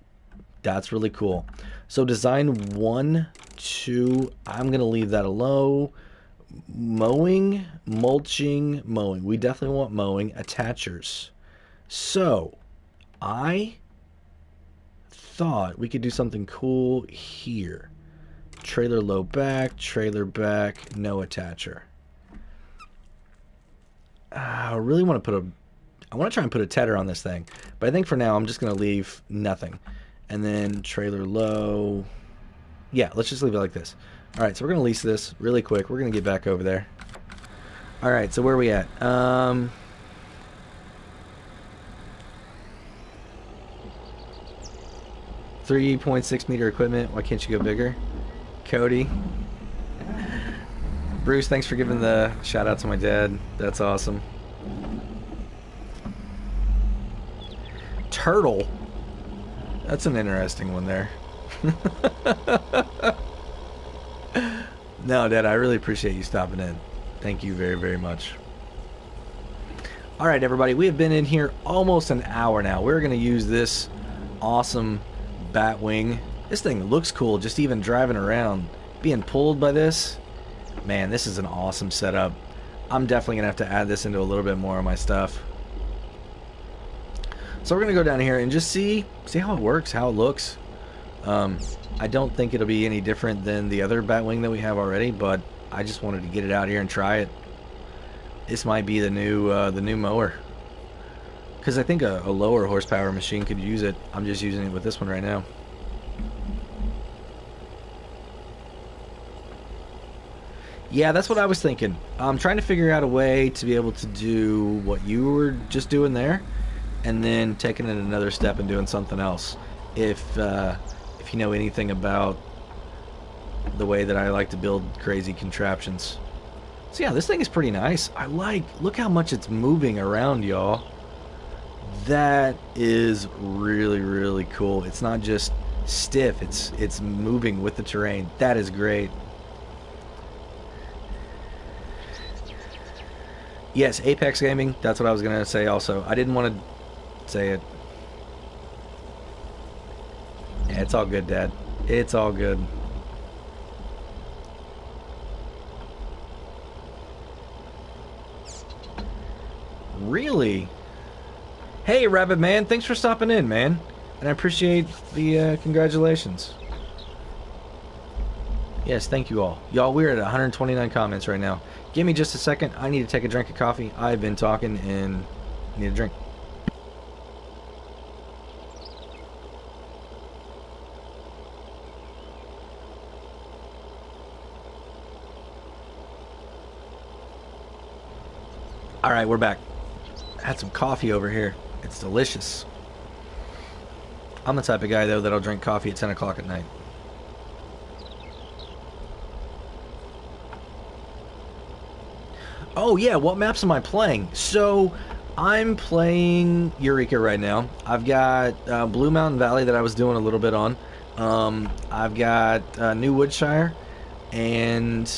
that's really cool. So design 1, 2, I'm going to leave that alone. Mowing, mulching, mowing. We definitely want mowing. Attachers. So, I thought we could do something cool here. Trailer low back, trailer back, no attacher. I really want to put I want to try and put a tedder on this thing, but I think for now I'm just going to leave nothing. And then trailer low. Yeah, let's just leave it like this. All right, so we're going to lease this really quick. We're going to get back over there. All right, so where are we at? 3.6 meter equipment. Why can't you go bigger? Cody. Bruce, thanks for giving the shout out to my dad. That's awesome. Turtle. That's an interesting one there. No, Dad, I really appreciate you stopping in. Thank you very, very much. All right, everybody, we have been in here almost an hour now. We're going to use this awesome Batwing. This thing looks cool, just even driving around. Being pulled by this, man, this is an awesome setup. I'm definitely going to have to add this into a little bit more of my stuff. So we're going to go down here and just see how it works, how it looks. I don't think it'll be any different than the other Batwing that we have already, but I just wanted to get it out here and try it. This might be the new mower. Because I think a lower horsepower machine could use it. I'm just using it with this one right now. Yeah, that's what I was thinking. I'm trying to figure out a way to be able to do what you were just doing there, and then taking it another step and doing something else. If you know anything about the way that I like to build crazy contraptions. So yeah, this thing is pretty nice. Look how much it's moving around, y'all. That is really, really cool. It's not just stiff, it's moving with the terrain. That is great. Yes, Apex Gaming, that's what I was going to say also. I didn't want to say it. Yeah, it's all good, Dad. It's all good. Really? Hey, Rabbit Man, thanks for stopping in, man. And I appreciate the congratulations. Yes, thank you all. Y'all, we're at 129 comments right now. Give me just a second. I need to take a drink of coffee. I've been talking and need a drink. All right, we're back. I had some coffee over here. It's delicious. I'm the type of guy, though, that'll drink coffee at 10 o'clock at night. Oh yeah, what maps am I playing? So, I'm playing Eureka right now. I've got Blue Mountain Valley that I was doing a little bit on. I've got New Woodshire, and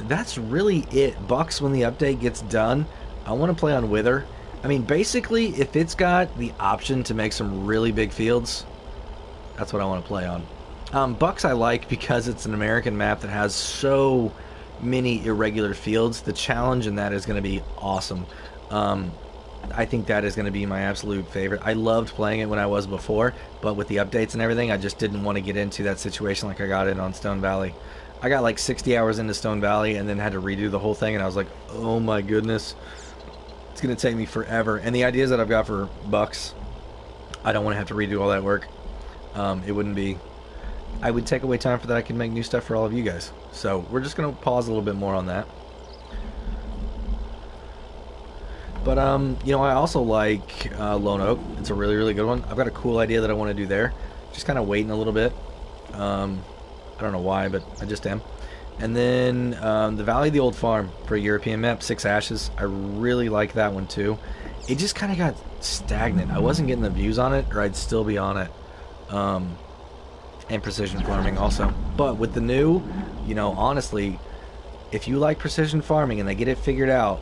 that's really it. Bucks, when the update gets done, I want to play on Wither. I mean, basically, if it's got the option to make some really big fields, that's what I want to play on. Bucks I like because it's an American map that has so many irregular fields. The challenge in that is going to be awesome. I think that is going to be my absolute favorite. I loved playing it when I was before, but with the updates and everything, I just didn't want to get into that situation like I got in on Stone Valley. I got like 60 hours into Stone Valley and then had to redo the whole thing, and I was like, oh my goodness, it's going to take me forever. And the ideas that I've got for bucks, I don't want to have to redo all that work. It wouldn't be... I would take away time for that. I can make new stuff for all of you guys. So we're just going to pause a little bit more on that. But, you know, I also like Lone Oak. It's a really, really good one. I've got a cool idea that I want to do there. Just kind of waiting a little bit. I don't know why, but I just am. And then the Valley of the Old Farm for a European map, 6 Ashes. I really like that one too. It just kind of got stagnant. I wasn't getting the views on it, or I'd still be on it. And precision farming also. But with the new, you know, honestly, if you like precision farming and they get it figured out,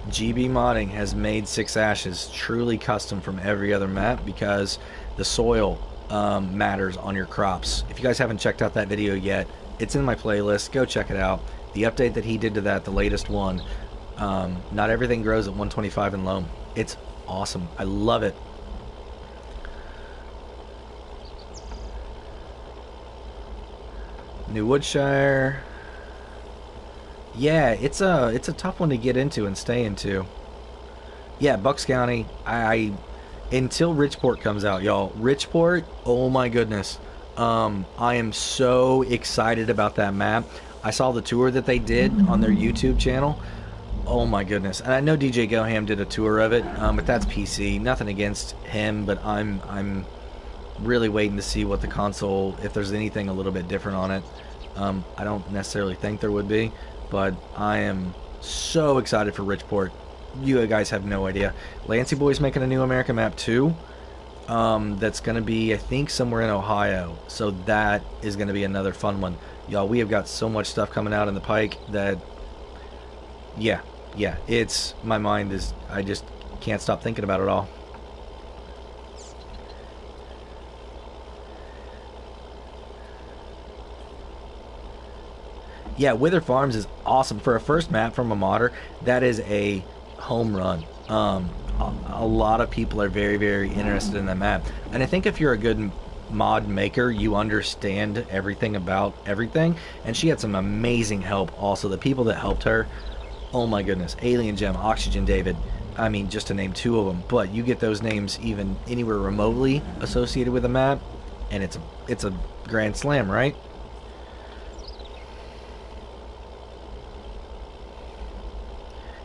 GB Modding has made 6 Ashes truly custom from every other map because the soil matters on your crops. If you guys haven't checked out that video yet, it's in my playlist. Go check it out. The update that he did to that, the latest one, not everything grows at 125 in loam. It's awesome. I love it. New Woodshire. Yeah, it's a tough one to get into and stay into. Yeah, Bucks County. I until Richport comes out, y'all. Richport, oh my goodness. I am so excited about that map. I saw the tour that they did on their YouTube channel. Oh my goodness. And I know DJ Goham did a tour of it, but that's PC. Nothing against him, but I'm really waiting to see what the console, if there's anything a little bit different on it. I don't necessarily think there would be, but I am so excited for Richport. You guys have no idea. Lancey Boy's making a new America map too. That's going to be, I think, somewhere in Ohio. So that is going to be another fun one. Y'all, we have got so much stuff coming out in the pike that, yeah, it's, my mind is, I just can't stop thinking about it all. Yeah, Wither Farms is awesome. For a first map from a modder, that is a home run. A lot of people are very, very interested in that map. And I think if you're a good mod maker, you understand everything about everything. And she had some amazing help also. The people that helped her, oh my goodness. Alien Gem, Oxygen David. I mean, just to name 2 of them. But you get those names even anywhere remotely associated with a map, and it's a grand slam, right?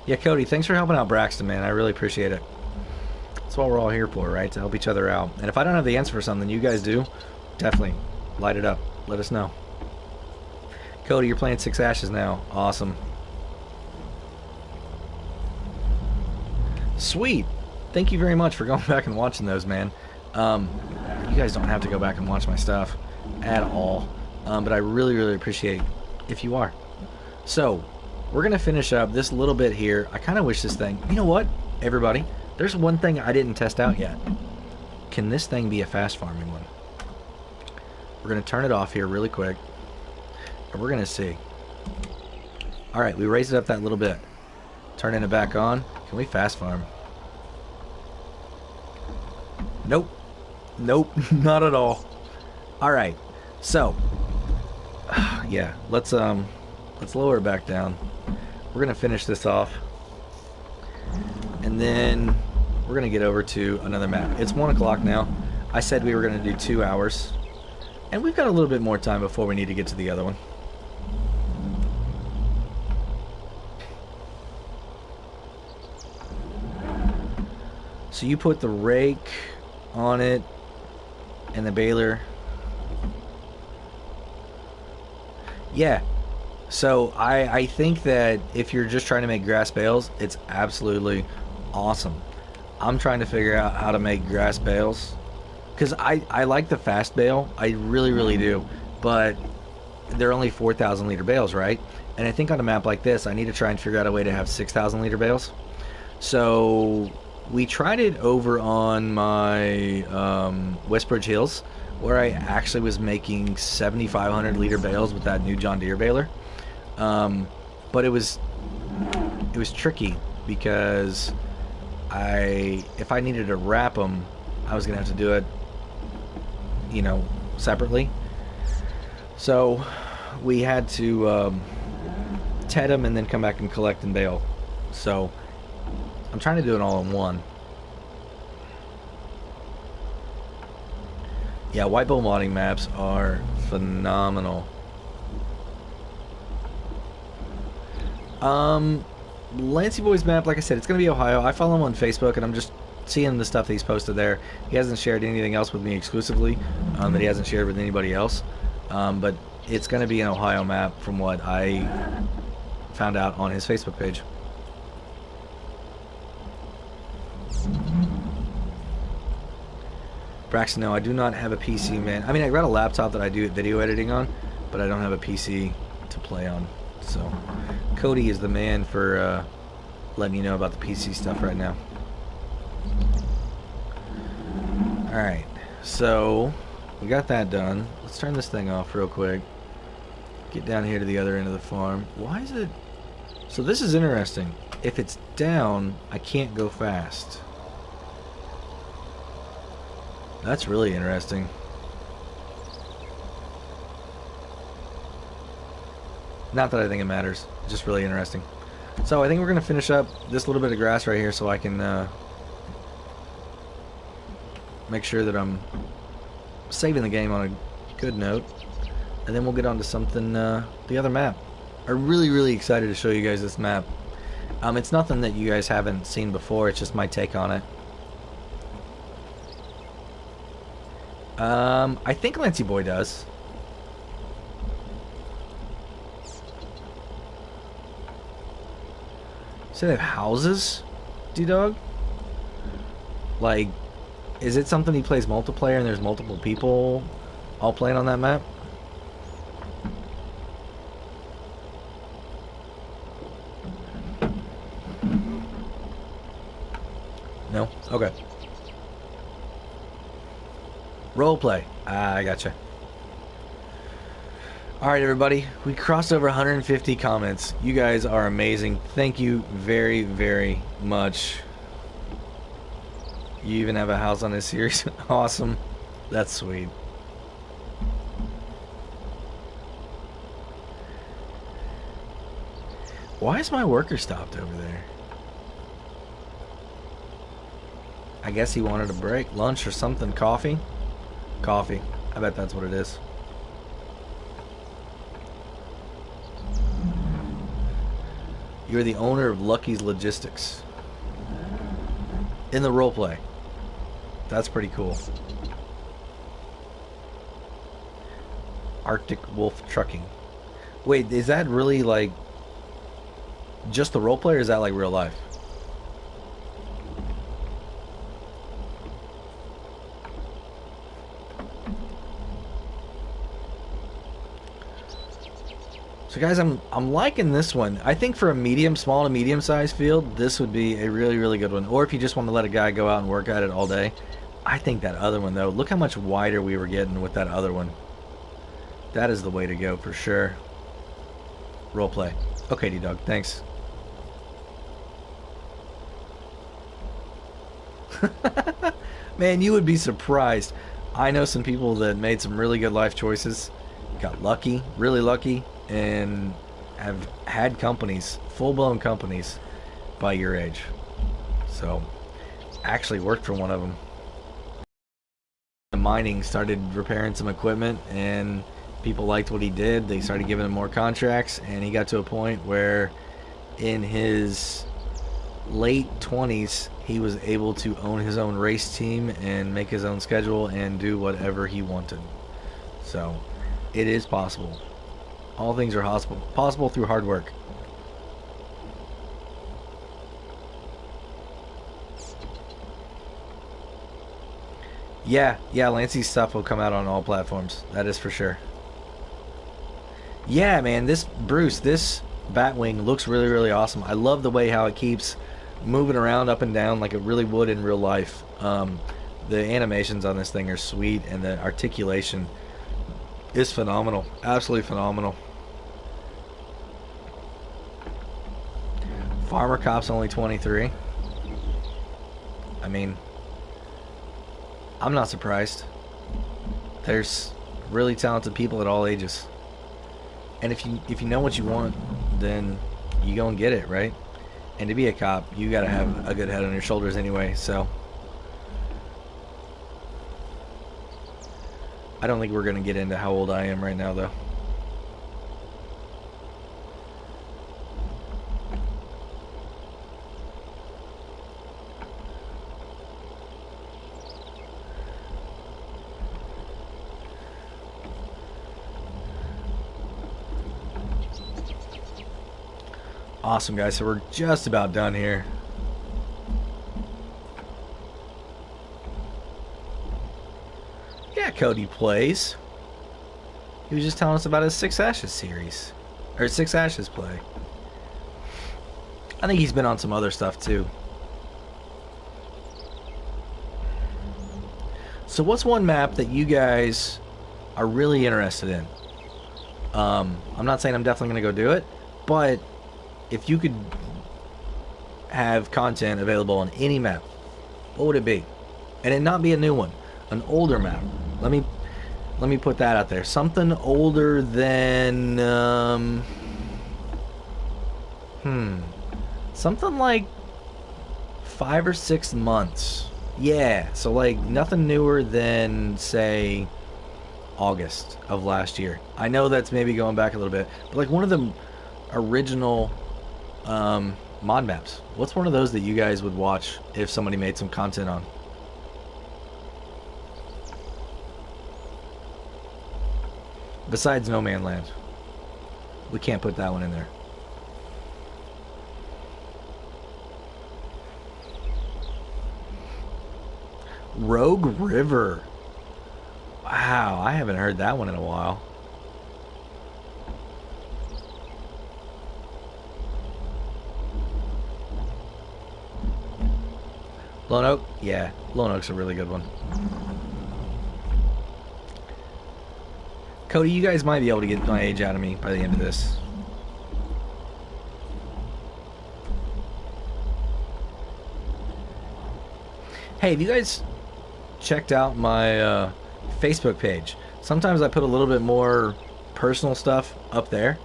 Yeah, Cody, thanks for helping out Braxton, man. I really appreciate it. That's what we're all here for, right? To help each other out. And if I don't have the answer for something, you guys do, definitely light it up. Let us know. Cody, you're playing 6 Ashes now. Awesome. Sweet. Thank you very much for going back and watching those, man. You guys don't have to go back and watch my stuff at all. But I really, really appreciate if you are. So, we're going to finish up this little bit here. I kind of wish this thing... You know what, everybody? There's one thing I didn't test out yet. Can this thing be a fast farming one? We're going to turn it off here really quick. And we're going to see. Alright, we raised it up that little bit. Turning it back on. Can we fast farm? Nope. Nope, not at all. Alright, so... yeah, let's lower it back down. We're going to finish this off. And then we're going to get over to another map. It's 1 o'clock now. I said we were going to do 2 hours. And we've got a little bit more time before we need to get to the other one. So you put the rake on it and the baler. Yeah. So I think that if you're just trying to make grass bales, it's absolutely awesome. I'm trying to figure out how to make grass bales because I like the fast bale. I really, really do. But they're only 4,000 liter bales, right? And I think on a map like this, I need to try and figure out a way to have 6,000 liter bales. So we tried it over on my Westbridge Hills, where I actually was making 7,500 liter bales with that new John Deere baler. But it was tricky because if I needed to wrap them, I was gonna have to do it, you know, separately. So we had to ted them and then come back and collect and bale. So I'm trying to do it all in one. Yeah, white bow modding maps are phenomenal. Lancey Boy's map, like I said, it's going to be Ohio. I follow him on Facebook, and I'm just seeing the stuff that he's posted there. He hasn't shared anything else with me exclusively that he hasn't shared with anybody else. But it's going to be an Ohio map from what I found out on his Facebook page. Braxton, no, I do not have a PC, man. I mean, I got a laptop that I do video editing on, but I don't have a PC to play on. So, Cody is the man for letting you know about the PC stuff right now. Alright, so we got that done. Let's turn this thing off real quick. Get down here to the other end of the farm. Why is it... So this is interesting. If it's down, I can't go fast. That's really interesting. Not that I think it matters. Just really interesting. So I think we're going to finish up this little bit of grass right here so I can make sure that I'm saving the game on a good note. And then we'll get on to something, the other map. I'm really, really excited to show you guys this map. It's nothing that you guys haven't seen before. It's just my take on it. I think Lancey Boy does. So they have houses, D-Dog? Like, is it something he plays multiplayer and there's multiple people all playing on that map? No? Okay. Roleplay. Ah, I gotcha. Alright, everybody. We crossed over 150 comments. You guys are amazing. Thank you very, very much. You even have a house on this series. Awesome. That's sweet. Why is my worker stopped over there? I guess he wanted a break. Lunch or something. Coffee? Coffee. I bet that's what it is. You're the owner of Lucky's Logistics. In the roleplay. That's pretty cool. Arctic Wolf Trucking. Wait, is that really like just the roleplay, or is that like real life? So guys, I'm liking this one. I think for a small to medium sized field, this would be a really, really good one. Or if you just want to let a guy go out and work at it all day. I think that other one though, look how much wider we were getting with that other one. That is the way to go for sure. Roleplay. Okay, D-Dog, thanks. Man, you would be surprised. I know some people that made some really good life choices, got lucky, really lucky, and have had companies, full-blown companies, by your age. So, actually worked for one of them. The mining, started repairing some equipment, and people liked what he did. They started giving him more contracts, and he got to a point where in his late 20s, he was able to own his own race team and make his own schedule and do whatever he wanted. So, it is possible. All things are possible through hard work. Yeah, Lancey's stuff will come out on all platforms. That is for sure. Yeah, man, this Batwing looks really, really awesome. I love the way how it keeps moving around up and down like it really would in real life. The animations on this thing are sweet, and the articulation is phenomenal. Absolutely phenomenal. Farmer Cop's only 23. I mean, I'm not surprised. There's really talented people at all ages. And if you know what you want, then you go and get it, right? And to be a cop, you gotta have a good head on your shoulders anyway, so I don't think we're gonna get into how old I am right now, though. Awesome, guys. So we're just about done here. Yeah, Cody plays. He was just telling us about his Six Ashes series. Or Six Ashes play. I think he's been on some other stuff too. So what's one map that you guys are really interested in? I'm not saying I'm definitely going to go do it, but if you could have content available on any map, what would it be? And it not be a new one, an older map. Let me put that out there. Something older than something like 5 or 6 months. Yeah, so like nothing newer than say August of last year. I know that's maybe going back a little bit, but like one of the original mod maps. What's one of those that you guys would watch if somebody made some content on? Besides No Man's Land. We can't put that one in there. Rogue River. Wow, I haven't heard that one in a while. Lone Oak? Yeah, Lone Oak's a really good one. Cody, you guys might be able to get my age out of me by the end of this. Hey, have you guys checked out my Facebook page? Sometimes I put a little bit more personal stuff up there.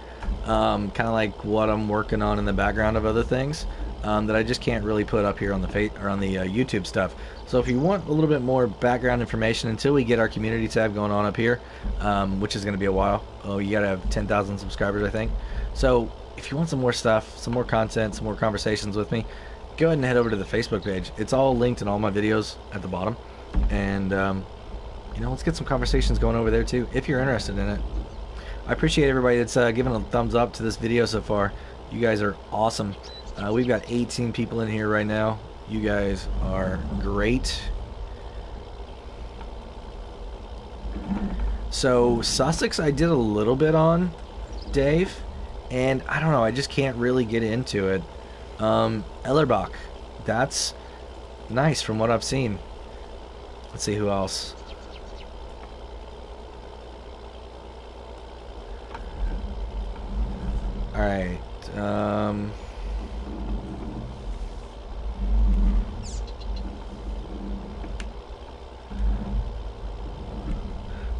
Kind of like what I'm working on in the background of other things. That I just can't really put up here on the YouTube stuff. So if you want a little bit more background information until we get our community tab going on up here, which is going to be a while. Oh, you got to have 10,000 subscribers, I think. So if you want some more stuff, some more content, some more conversations with me, go ahead and head over to the Facebook page. It's all linked in all my videos at the bottom. And, you know, let's get some conversations going over there too, if you're interested in it. I appreciate everybody that's giving a thumbs up to this video so far. You guys are awesome. We've got 18 people in here right now. You guys are great. So Sussex I did a little bit on, Dave, and I don't know, I just can't really get into it. Ellerbach, that's nice from what I've seen. Let's see who else. Alright,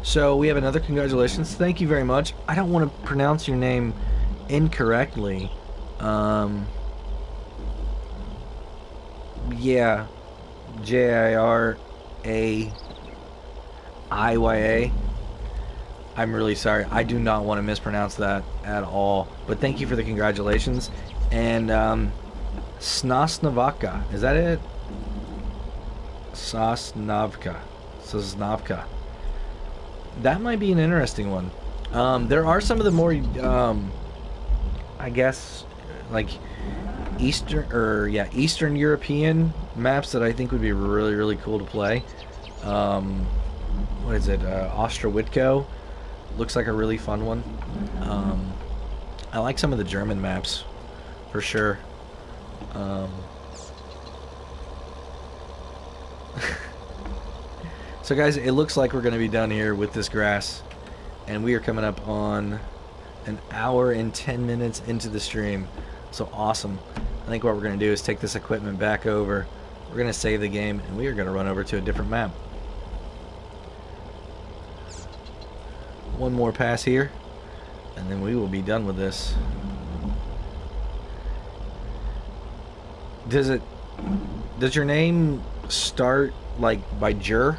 so we have another congratulations. Thank you very much. I don't want to pronounce your name incorrectly. Yeah, JiraiyA. I'm really sorry. I do not want to mispronounce that at all. But thank you for the congratulations. And Sosnavka, is that it? Sosnavka. That might be an interesting one. There are some of the more, I guess, like Eastern European maps that I think would be really, really cool to play. What is it? Ostrowitko looks like a really fun one. I like some of the German maps, for sure. So guys, it looks like we're going to be done here with this grass, and we are coming up on an hour and 10 minutes into the stream. So awesome. I think what we're going to do is take this equipment back over We're going to save the game, and we are going to run over to a different map. One more pass here, and then we will be done with this. Does your name start like by Jur?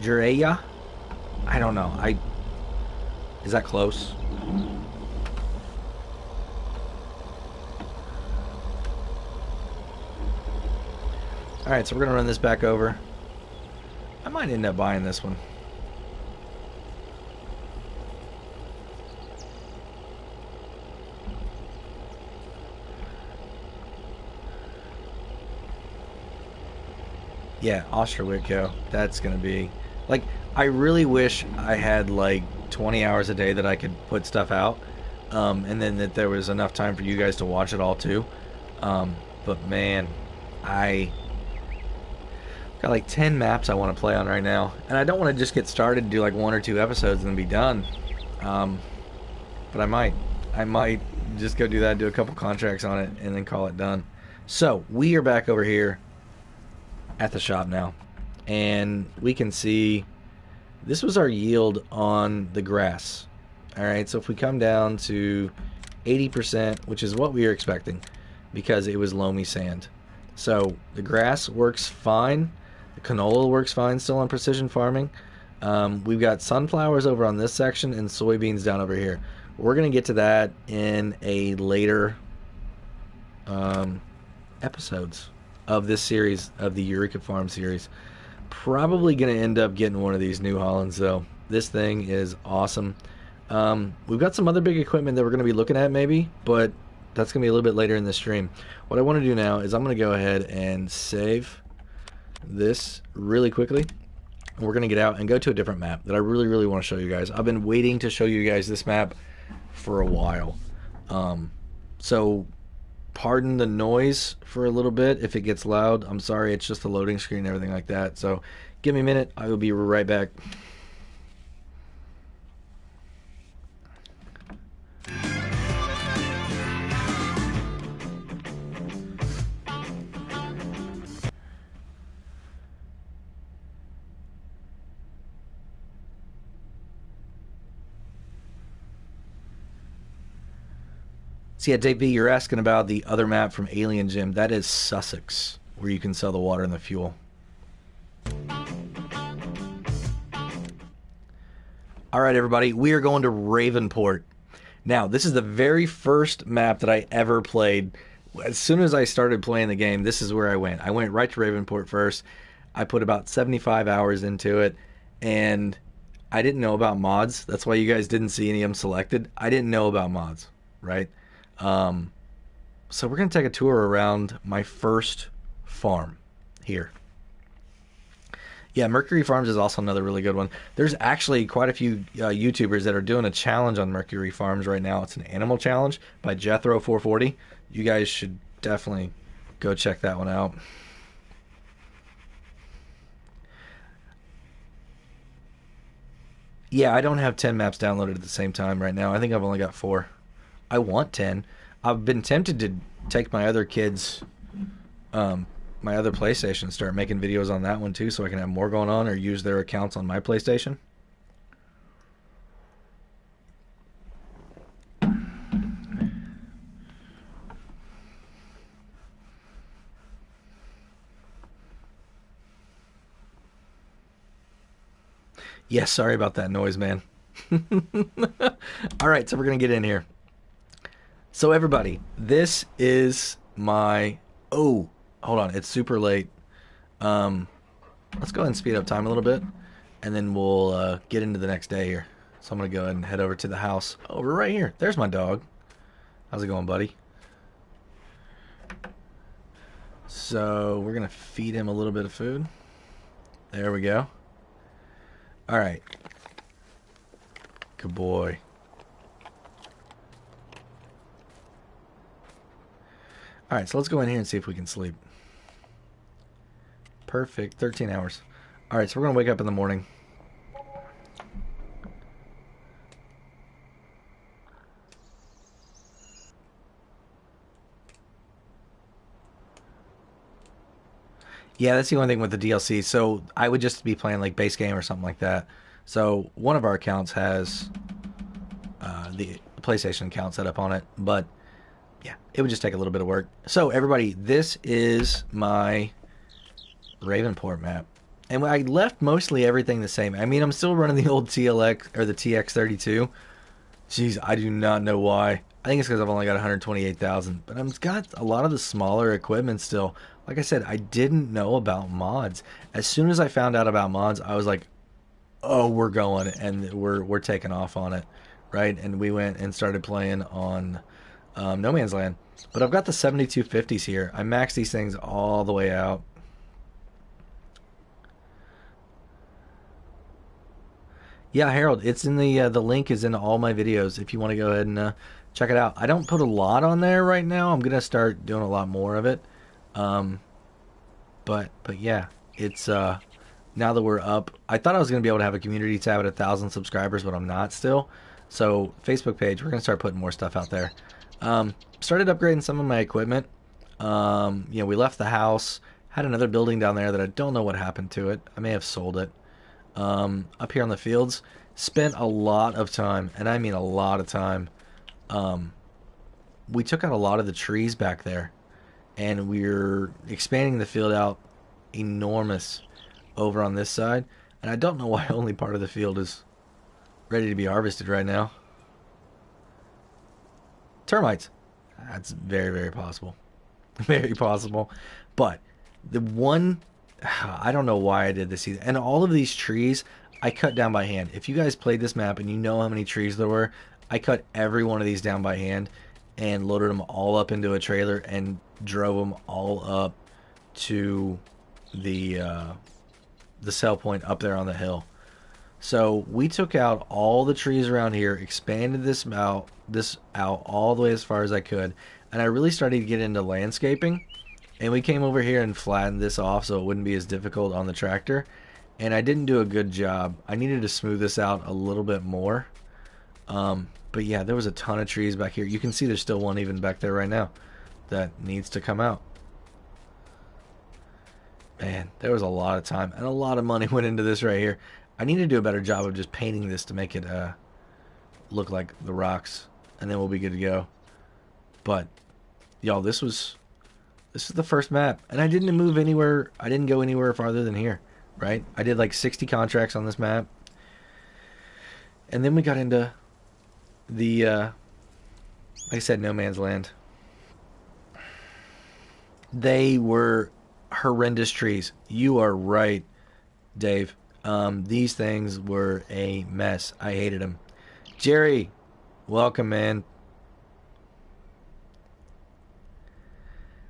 Jureya? I don't know. Is that close? Alright, so we're gonna run this back over. I might end up buying this one. Yeah, Osterwicko. That's gonna be like, I really wish I had like 20 hours a day that I could put stuff out, and then that there was enough time for you guys to watch it all too. But man, I got like 10 maps I want to play on right now, and I don't want to just get started and do like 1 or 2 episodes and then be done. But I might just go do that, do a couple contracts on it, and then call it done. So we are back over here at the shop now, and we can see this was our yield on the grass. Alright, so if we come down to 80%, which is what we were expecting because it was loamy sand. So the grass works fine, the canola works fine still on precision farming. We've got sunflowers over on this section and soybeans down over here. We're going to get to that in a later episodes of this series, of the Eureka Farm series. Probably going to end up getting one of these New Hollands though. This thing is awesome. We've got some other big equipment that we're going to be looking at maybe, but that's going to be a little bit later in the stream. What I want to do now is I'm going to go ahead and save this really quickly. We're going to get out and go to a different map that I really want to show you guys. I've been waiting to show you guys this map for a while. So pardon the noise for a little bit if it gets loud. I'm sorry, it's just a loading screen and everything like that. So give me a minute. I will be right back. So yeah, Dave B, you're asking about the other map from Alien Gym. That is Sussex, where you can sell the water and the fuel. All right, everybody, we are going to Ravenport. Now, this is the very first map that I ever played. As soon as I started playing the game, this is where I went. I went right to Ravenport first. I put about 75 hours into it, and I didn't know about mods. That's why you guys didn't see any of them selected. I didn't know about mods, right? So we're going to take a tour around my first farm here. Yeah, Mercury Farms is also another really good one. There's actually quite a few YouTubers that are doing a challenge on Mercury Farms right now. It's an animal challenge by Jethro440. You guys should definitely go check that one out. Yeah, I don't have 10 maps downloaded at the same time right now. I think I've only got 4. I want 10. I've been tempted to take my other kids, my other PlayStation, and start making videos on that one too, so I can have more going on, or use their accounts on my PlayStation. Yeah, sorry about that noise, man. All right, so we're going to get in here. So everybody, this is my... Oh, hold on, it's super late. Let's go ahead and speed up time a little bit, and then we'll get into the next day here. So I'm going to go ahead and head over to the house. Over right here. There's my dog. How's it going, buddy? So we're going to feed him a little bit of food. There we go. All right. Good boy. All right, so let's go in here and see if we can sleep. Perfect. 13 hours. All right, so we're going to wake up in the morning. Yeah, that's the only thing with the DLC. So I would just be playing like base game or something like that. So one of our accounts has the PlayStation account set up on it, but yeah, it would just take a little bit of work. So everybody, this is my Ravenport map. And I left mostly everything the same. I mean, I'm still running the old TLX or the TX32. Jeez, I do not know why. I think it's because I've only got 128,000, but I've got a lot of the smaller equipment still. Like I said, I didn't know about mods. As soon as I found out about mods, I was like, "Oh, we're going and we're taking off on it." Right? And we went and started playing on No Man's Land. But I've got the 7250s here. I maxed these things all the way out. Yeah, Harold, it's in the link is in all my videos if you want to go ahead and check it out. I don't put a lot on there right now. I'm gonna start doing a lot more of it. Um, but yeah, it's now that we're up. I thought I was gonna be able to have a community tab at 1,000 subscribers, but I'm not still. So Facebook page, we're gonna start putting more stuff out there. Started upgrading some of my equipment. We left the house. Had another building down there that I don't know what happened to it. I may have sold it. Up here on the fields, spent a lot of time, and I mean a lot of time. We took out a lot of the trees back there, and we're expanding the field out enormous over on this side. And I don't know why only part of the field is ready to be harvested right now. Termites. That's very, very possible. Very possible. But the one, I don't know why I did this either. And all of these trees, I cut down by hand. If you guys played this map and you know how many trees there were, I cut every one of these down by hand and loaded them all up into a trailer and drove them all up to the sell point up there on the hill. So we took out all the trees around here, expanded this out all the way as far as I could, and I really started to get into landscaping. And we came over here and flattened this off so it wouldn't be as difficult on the tractor. And I didn't do a good job. I needed to smooth this out a little bit more. But yeah, there was a ton of trees back here. You can see there's still one even back there right now that needs to come out. Man, there was a lot of time and a lot of money went into this right here. I need to do a better job of just painting this to make it look like the rocks, and then we'll be good to go. But y'all, this is the first map, and I didn't move anywhere. I didn't go anywhere farther than here, right? I did like 60 contracts on this map, and then we got into the like I said, No Man's Land. They were horrendous trees. You are right, Dave. These things were a mess. I hated them. Jerry, welcome, man.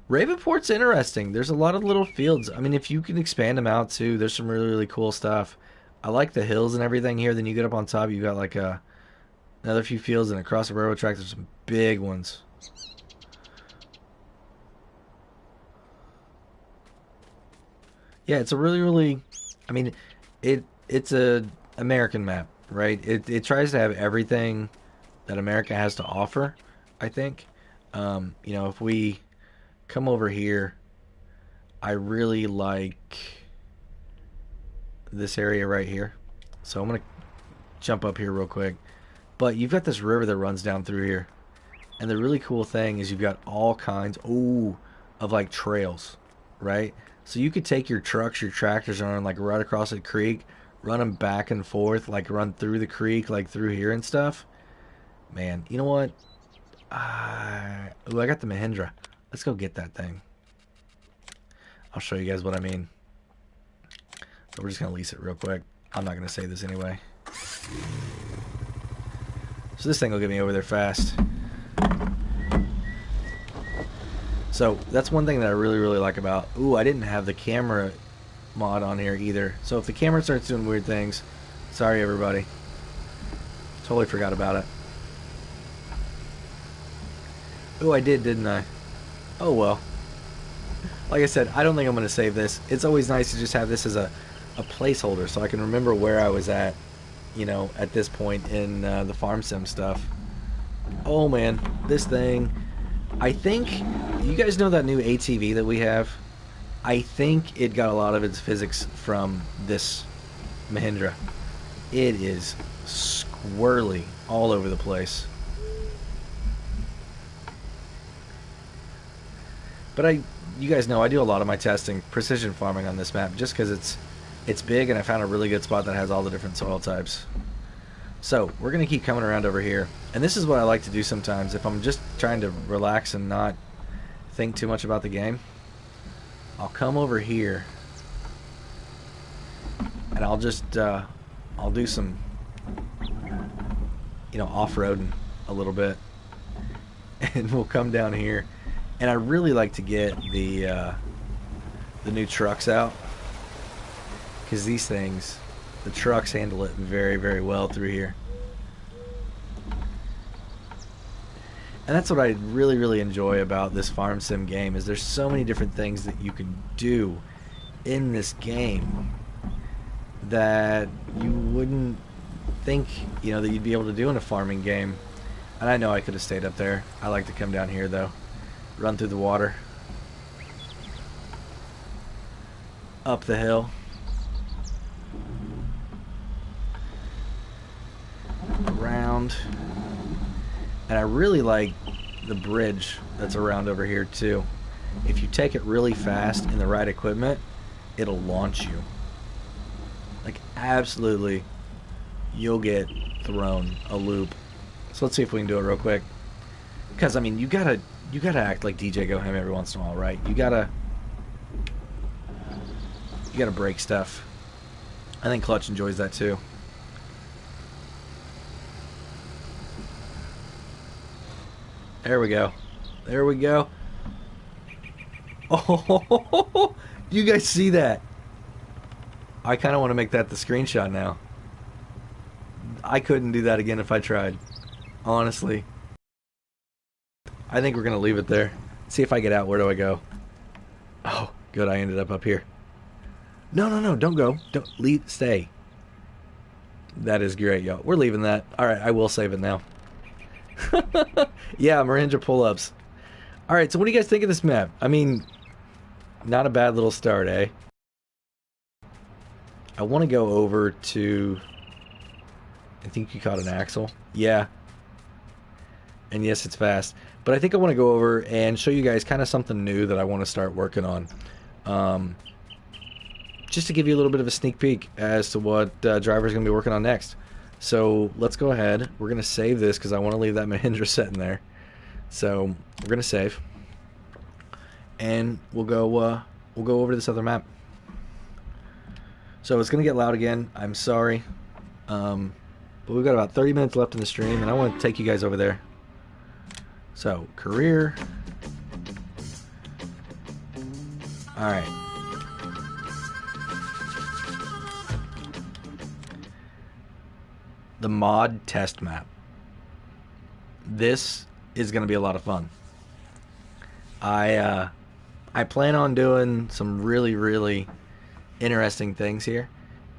Ravenport's interesting. There's a lot of little fields. I mean, if you can expand them out too, there's some really, really cool stuff. I like the hills and everything here. Then you get up on top, you got like another few fields, and across the railroad track, there's some big ones. Yeah, it's a really, really. I mean, it's a American map, right? It tries to have everything that America has to offer. I think, if we come over here, I really like this area right here. So I'm gonna jump up here real quick. But you've got this river that runs down through here, and the really cool thing is you've got all kinds of like trails, right? So you could take your trucks, your tractors, and run like right across the creek, run them back and forth, like run through the creek, like through here and stuff. Man, you know what? I got the Mahindra. Let's go get that thing. I'll show you guys what I mean. So we're just going to lease it real quick. I'm not going to say this anyway. So this thing will get me over there fast. So that's one thing that I really, really like about... Ooh, I didn't have the camera mod on here either. So if the camera starts doing weird things, sorry everybody. Totally forgot about it. Ooh, I did, didn't I? Oh well. Like I said, I don't think I'm going to save this. It's always nice to just have this as a placeholder so I can remember where I was at, at this point in the farm sim stuff. Oh man, this thing. I think, you guys know that new ATV that we have? I think it got a lot of its physics from this Mahindra. It is squirrely all over the place. But you guys know I do a lot of my testing, precision farming on this map, just because it's big and I found a really good spot that has all the different soil types. So we're gonna keep coming around over here, and this is what I like to do sometimes if I'm just trying to relax and not think too much about the game. I'll come over here and I'll just I'll do some, you know, off-roading a little bit, and we'll come down here. And I really like to get the new trucks out, because these things, the trucks handle it very, very well through here. And that's what I really, really enjoy about this farm sim game, is there's so many different things that you can do in this game that you wouldn't think, you know, that you'd be able to do in a farming game. And I know I could have stayed up there. I like to come down here though. Run through the water, up the hill, around, and I really like the bridge that's around over here too. If you take it really fast in the right equipment, it'll launch you. Like, absolutely, you'll get thrown a loop. So let's see if we can do it real quick. Because I mean, you gotta act like DJ Go Ham every once in a while, right? You gotta break stuff. I think Clutch enjoys that too. There we go. There we go. Oh, you guys see that? I kind of want to make that the screenshot now. I couldn't do that again if I tried. Honestly. I think we're going to leave it there. See if I get out. Where do I go? Oh, good. I ended up here. No, no, no. Don't go. Don't leave. Stay. That is great, y'all. We're leaving that. All right. I will save it now. Yeah, Mahindra pull-ups. All right. So what do you guys think of this map? I mean, not a bad little start, eh? I want to go over to... I think you caught an axle. Yeah. And yes, it's fast. But I think I want to go over and show you guys kind of something new that I want to start working on. Just to give you a little bit of a sneak peek as to what Driver's going to be working on next. So let's go ahead. We're going to save this because I want to leave that Mahindra set in there. So we're going to save. And we'll go over to this other map. So it's going to get loud again. I'm sorry. But we've got about 30 minutes left in the stream, and I want to take you guys over there. So, career. Alright. The mod test map. This is going to be a lot of fun. I plan on doing some really, really interesting things here.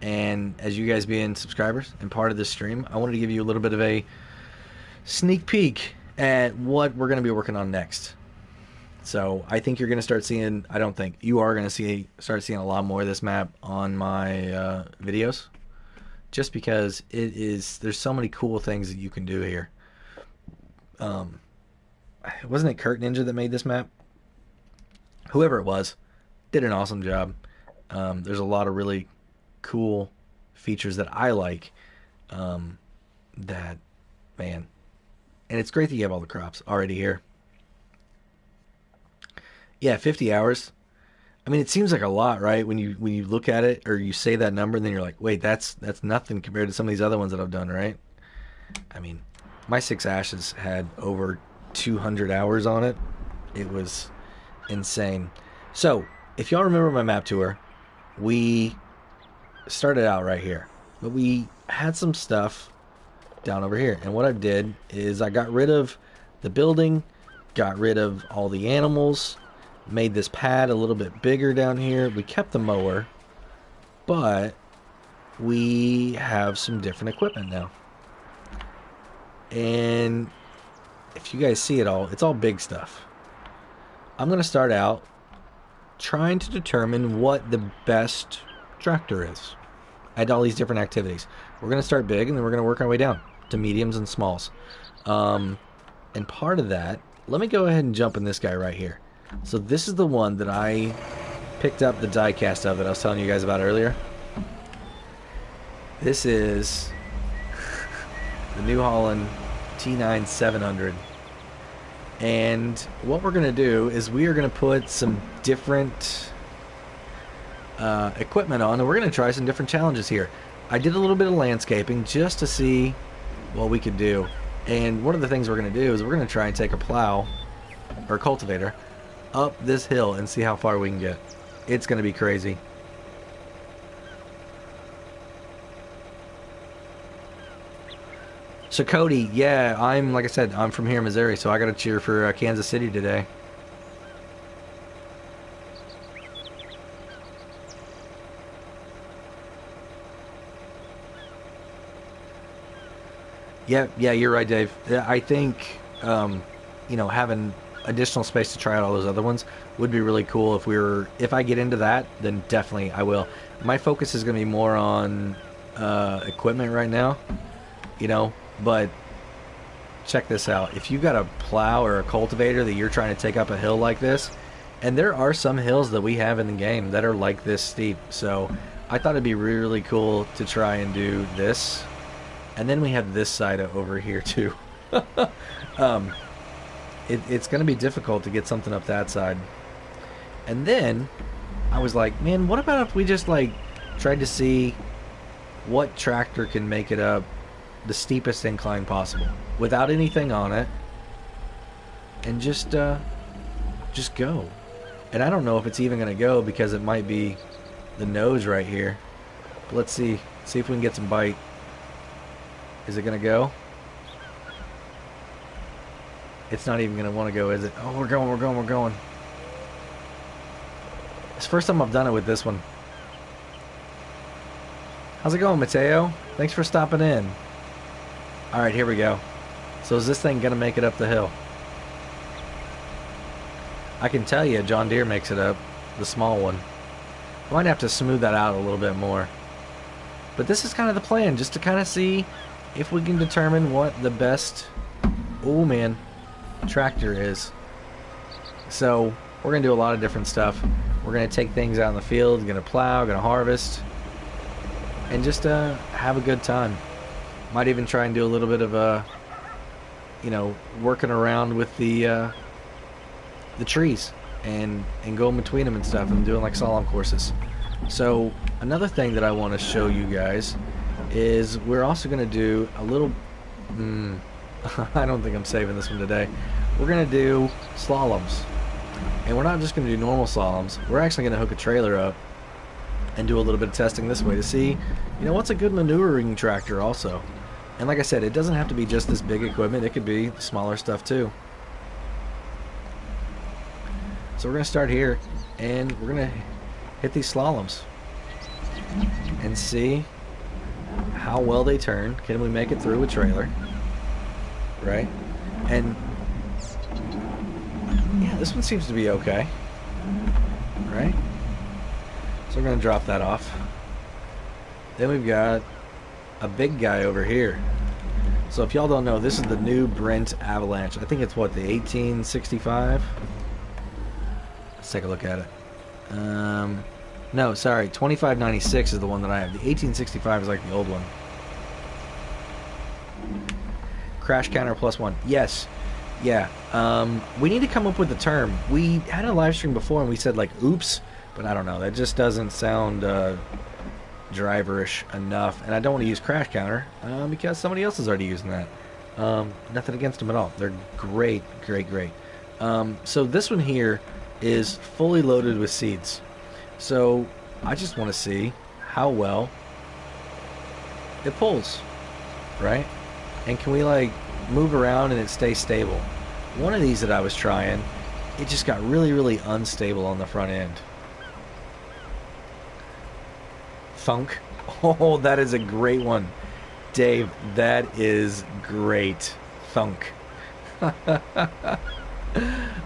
And as you guys being subscribers and part of this stream, I wanted to give you a little bit of a sneak peek at what we're going to be working on next. So I think you're going to start seeing, I don't think, you are going to start seeing a lot more of this map on my videos. Just because there's so many cool things that you can do here. Wasn't it Kurt Ninja that made this map? Whoever it was, did an awesome job. There's a lot of really cool features that I like. That, man. And it's great that you have all the crops already here. Yeah, 50 hours. I mean, it seems like a lot, right? When you look at it or you say that number, and then you're like, wait, that's nothing compared to some of these other ones that I've done, right? I mean, my 6 Ashes had over 200 hours on it. It was insane. So, if y'all remember my map tour, we started out right here. But we had some stuff down over here. And what I did is I got rid of the building, got rid of all the animals, made this pad a little bit bigger down here. We kept the mower, but we have some different equipment now. And if you guys see it all, it's all big stuff. I'm going to start out trying to determine what the best tractor is at all these different activities. We're going to start big, and then we're going to work our way down to mediums and smalls. And part of that, let me go ahead and jump in this guy right here. So this is the one that I picked up the die cast of that I was telling you guys about earlier. This is the New Holland T9 700. And what we're going to do is we are going to put some different equipment on, and we're going to try some different challenges here. I did a little bit of landscaping just to see what we could do. And one of the things we're going to do is we're going to try and take a plow or a cultivator up this hill and see how far we can get. It's going to be crazy. So Cody, yeah, like I said, I'm from here in Missouri, so I got to cheer for Kansas City today. Yeah, you're right, Dave. I think, you know, having additional space to try out all those other ones would be really cool. If I get into that, then definitely I will. My focus is going to be more on equipment right now, you know. But check this out. If you got a plow or a cultivator that you're trying to take up a hill like this, and there are some hills that we have in the game that are like this steep, so I thought it'd be really cool to try and do this. And then we have this side over here too. It's going to be difficult to get something up that side. And then I was like, man, what about if we just like tried to see what tractor can make it up the steepest incline possible without anything on it, and just go. And I don't know if it's even gonna go because it might be the nose right here. But let's see if we can get some bite. Is it gonna go? It's not even gonna want to go, is it? Oh, we're going. It's the first time I've done it with this one. How's it going, Mateo? Thanks for stopping in. Alright, here we go. So is this thing going to make it up the hill? I can tell you John Deere makes it up, the small one. I might have to smooth that out a little bit more. But this is kind of the plan, just to kind of see if we can determine what the best, oh man, tractor is. So we're going to do a lot of different stuff. We're going to take things out in the field, going to plow, going to harvest, and just have a good time. Might even try and do a little bit of you know, working around with the trees and going between them and stuff, and doing like slalom courses. So another thing that I want to show you guys is we're also going to do a little. I don't think I'm saving this one today. We're going to do slaloms, and we're not just going to do normal slaloms. We're actually going to hook a trailer up and do a little bit of testing this way to see, you know, what's a good maneuvering tractor also. And like I said, it doesn't have to be just this big equipment. It could be smaller stuff too. So we're going to start here, and we're going to hit these slaloms and see how well they turn. Can we make it through a trailer? Right? And yeah, this one seems to be okay. Right? So we're going to drop that off. Then we've got a big guy over here. So if y'all don't know, this is the new Brent Avalanche. I think it's what, the 1865? Let's take a look at it. No, sorry, 2596 is the one that I have. The 1865 is like the old one. Crash counter +1. Yes. Yeah. We need to come up with a term. We had a live stream before and we said like oops, but I don't know. That just doesn't sound driverish enough, and I don't want to use crash counter because somebody else is already using that. Nothing against them at all. They're great. So this one here is fully loaded with seeds. So I just want to see how well it pulls, right? And can we like move around and it stays stable? One of these that I was trying, it just got really unstable on the front end. Thunk. Oh, that is a great one. Dave, that is great. Thunk.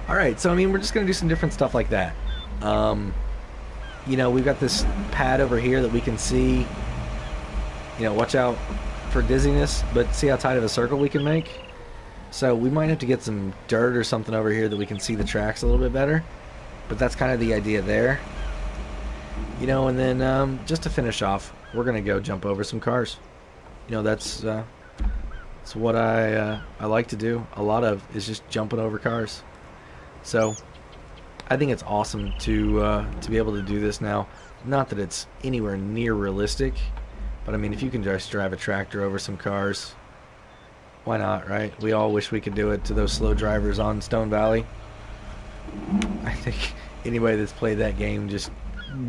Alright, so I mean, we're just going to do some different stuff like that. You know, we've got this pad over here that we can see. You know, watch out for dizziness, but see how tight of a circle we can make? So we might have to get some dirt or something over here that we can see the tracks a little bit better. But that's kind of the idea there. You know, and then just to finish off, we're going to go jump over some cars. You know, that's what I like to do. A lot of is just jumping over cars. So I think it's awesome to be able to do this now. Not that it's anywhere near realistic, but I mean, if you can just drive a tractor over some cars, why not, right? We all wish we could do it to those slow drivers on Stone Valley. I think anybody that's played that game just,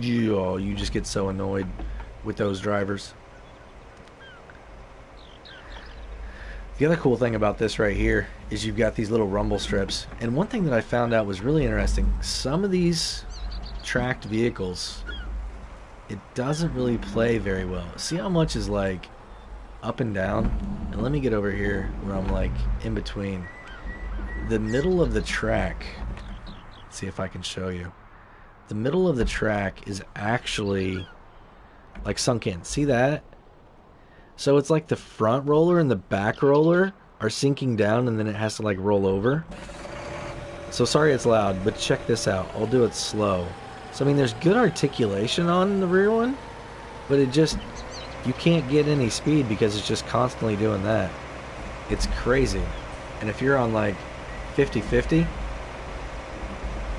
you just get so annoyed with those drivers. The other cool thing about this right here is you've got these little rumble strips. And one thing that I found out was really interesting. Some of these tracked vehicles, it doesn't really play very well. See how much is like up and down? And let me get over here where I'm like in between. The middle of the track, let's see if I can show you. The middle of the track is actually like sunk in. See that? So it's like the front roller and the back roller are sinking down, and then it has to like roll over. So sorry it's loud, but check this out. I'll do it slow. So I mean, there's good articulation on the rear one, but it just, you can't get any speed because it's just constantly doing that. It's crazy. And if you're on like 50-50,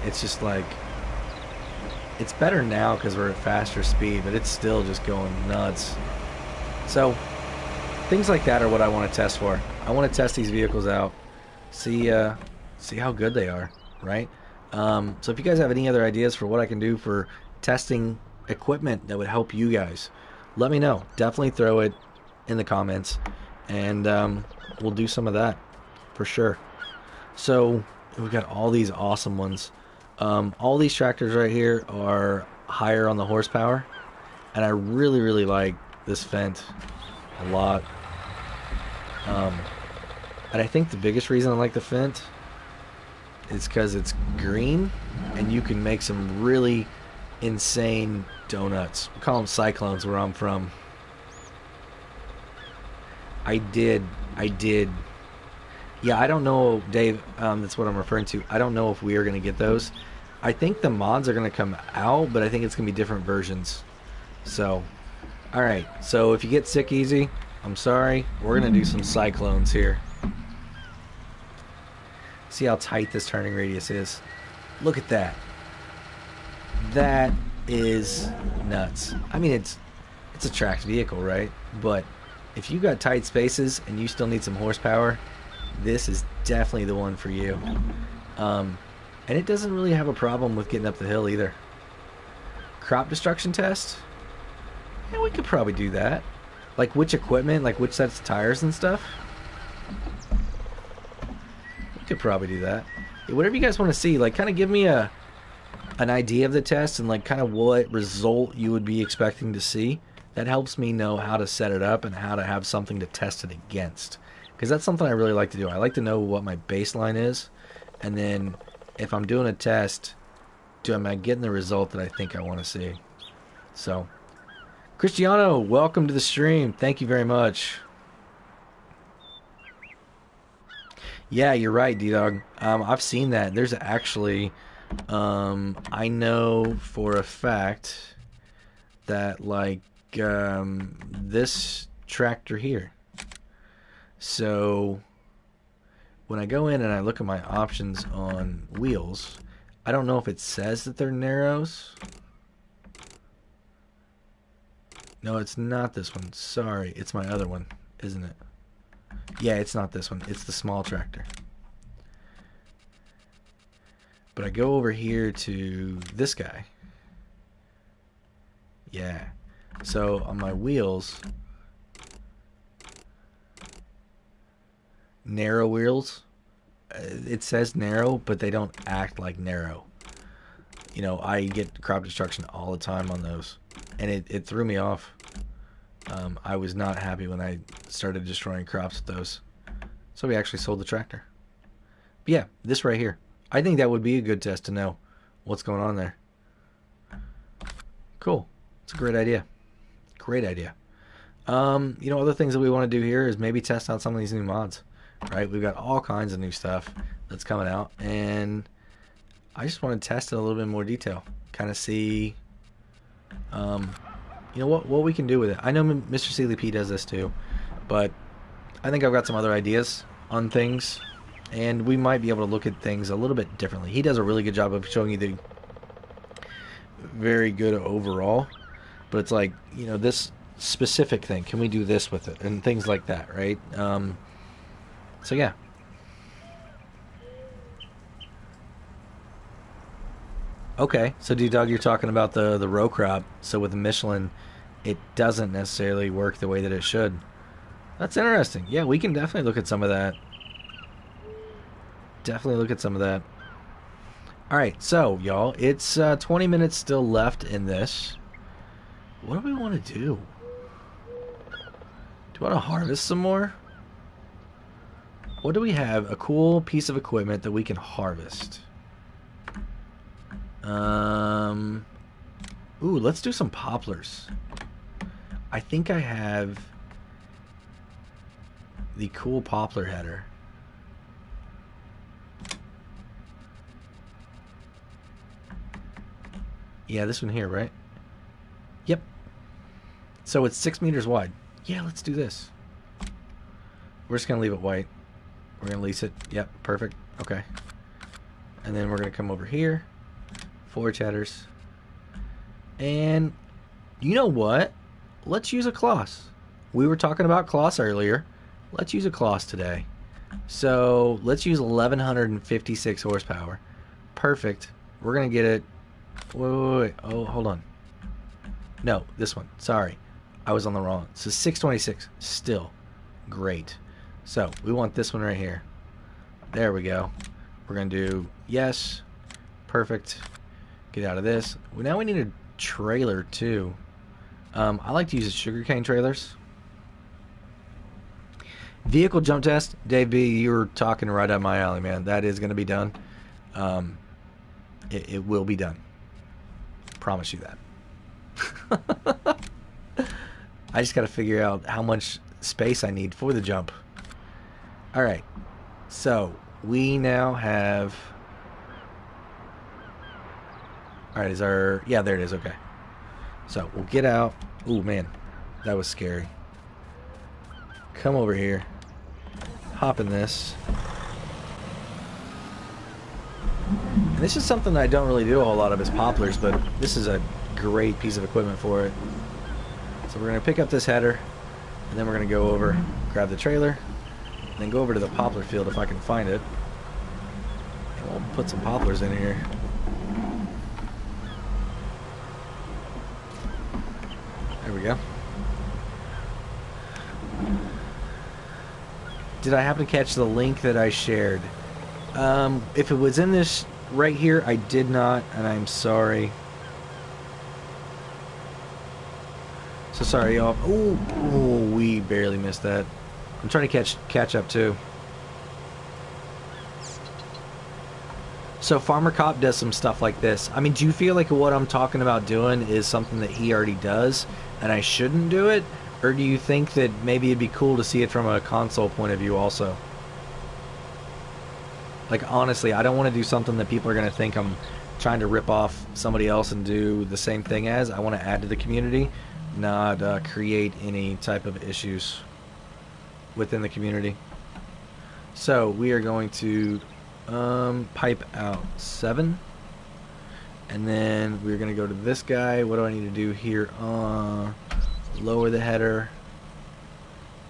it's just like, it's better now because we're at faster speed, but it's still just going nuts. So things like that are what I want to test for. I want to test these vehicles out, see how good they are, right? So if you guys have any other ideas for what I can do for testing equipment that would help you guys, let me know. Definitely throw it in the comments, and we'll do some of that for sure. So we've got all these awesome ones. All these tractors right here are higher on the horsepower, and I really, really like this Fendt a lot. And I think the biggest reason I like the Fendt is because it's green, and you can make some really insane donuts. We call them cyclones where I'm from. I did. Yeah, I don't know, Dave, that's what I'm referring to. I don't know if we are going to get those. I think the mods are going to come out, but I think it's going to be different versions. So, alright. So if you get sick easy, I'm sorry. We're going to do some cyclones here. See how tight this turning radius is. Look at that. That is nuts. I mean, it's a tracked vehicle, right? But if you got tight spaces and you still need some horsepower, this is definitely the one for you. And it doesn't really have a problem with getting up the hill either. Crop destruction test? Yeah, we could probably do that. Like which equipment, like which sets of tires and stuff. We could probably do that. Yeah, whatever you guys want to see, like kind of give me an idea of the test and like kind of what result you would be expecting to see. That helps me know how to set it up and how to have something to test it against. Because that's something I really like to do. I like to know what my baseline is, and then if I'm doing a test, am I getting the result that I think I want to see? So, Cristiano, welcome to the stream. Thank you very much. Yeah, you're right, D-Dog. I've seen that. There's actually, I know for a fact that, like, this tractor here. So when I go in and I look at my options on wheels, I don't know if it says that they're narrows. No, it's not this one. Sorry, it's my other one, isn't it? Yeah, it's not this one. It's the small tractor. But I go over here to this guy. Yeah. So on my wheels, narrow wheels, it says narrow, but they don't act like narrow. You know, I get crop destruction all the time on those, and it threw me off. I was not happy when I started destroying crops with those. So we actually sold the tractor. But yeah, this right here. I think that would be a good test to know what's going on there. Cool. It's a great idea. Great idea. You know, other things that we want to do here is maybe test out some of these new mods, right? We've got all kinds of new stuff that's coming out, and I just want to test it a little bit more detail, kind of see, you know, what we can do with it. I know Mr. Sealy P does this too, but I think I've got some other ideas on things, and we might be able to look at things a little bit differently. He does a really good job of showing you the very good overall, but it's like, you know, this specific thing, can we do this with it, and things like that, right? So yeah. Okay, so D-Dog, you're talking about the row crop. So with the Michelin, it doesn't necessarily work the way that it should. That's interesting. Yeah, we can definitely look at some of that. Definitely look at some of that. Alright, so, y'all, it's 20 minutes still left in this. What do we want to do? Do we want to harvest some more? What do we have? A cool piece of equipment that we can harvest. Ooh, let's do some poplars. I think I have the cool poplar header. Yeah, this one here, right? Yep. So it's 6 meters wide. Yeah, let's do this. We're just going to leave it white. We're going to lease it. Yep, perfect. Okay. And then we're going to come over here. Forge headers. And you know what? Let's use a Kloss. We were talking about Kloss earlier. Let's use a Kloss today. So let's use 1156 horsepower. Perfect. We're going to get it. Wait. Oh, hold on. No, this one. Sorry. I was on the wrong. So 626. Still great. So we want this one right here. There we go. We're going to do yes. Perfect. Get out of this. Well, now we need a trailer too. I like to use the sugarcane trailers. Vehicle jump test. Dave B, you were talking right up my alley, man. That is going to be done. It will be done. Promise you that. I just got to figure out how much space I need for the jump. Alright. So, we now have... Alright, is our... Yeah, there it is. Okay. So, we'll get out. Ooh, man. That was scary. Come over here. Hop in this. And this is something that I don't really do a whole lot of, is poplars, but this is a great piece of equipment for it. So we're going to pick up this header, and then we're going to go over, grab the trailer, and then go over to the poplar field if I can find it. And we'll put some poplars in here. There we go. Did I happen to catch the link that I shared? If it was in this right here, I did not, and I'm sorry. So sorry, y'all. Ooh, we barely missed that. I'm trying to catch up too. So Farmer Cop does some stuff like this. I mean, do you feel like what I'm talking about doing is something that he already does, and I shouldn't do it? Or do you think that maybe it'd be cool to see it from a console point of view also? Like, honestly, I don't want to do something that people are going to think I'm trying to rip off somebody else and do the same thing as. I want to add to the community, not create any type of issues within the community. So, we are going to pipe out 7. And then we're going to go to this guy. What do I need to do here? Lower the header.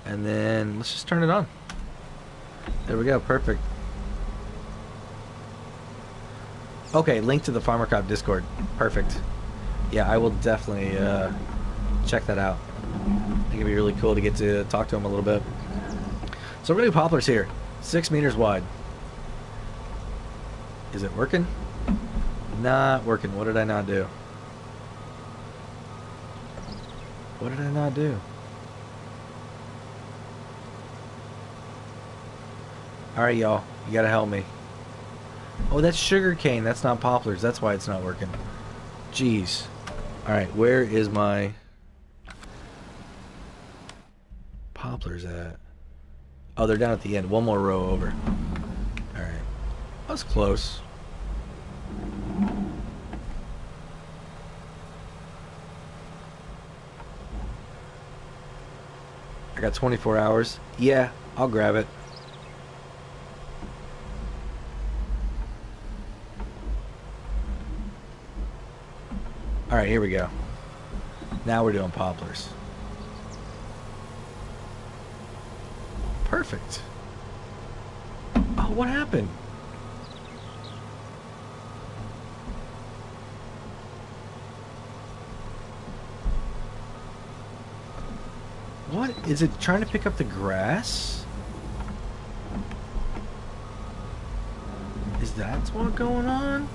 And then let's just turn it on. There we go. Perfect. Okay, link to the Farmer Cop Discord. Perfect. Yeah, I will definitely check that out. I think it'd be really cool to get to talk to him a little bit. So we're going to do poplars here. 6 meters wide. Is it working? Not working. What did I not do? What did I not do? Alright, y'all. You gotta help me. Oh, that's sugar cane. That's not poplars. That's why it's not working. Jeez. Alright, where is my poplars at? Oh, they're down at the end. One more row over. Alright. That was close. I got 24 hours. Yeah, I'll grab it. Alright, here we go. Now we're doing poplars. Perfect. Oh, what happened? What? Is it trying to pick up the grass? Is that what's going on?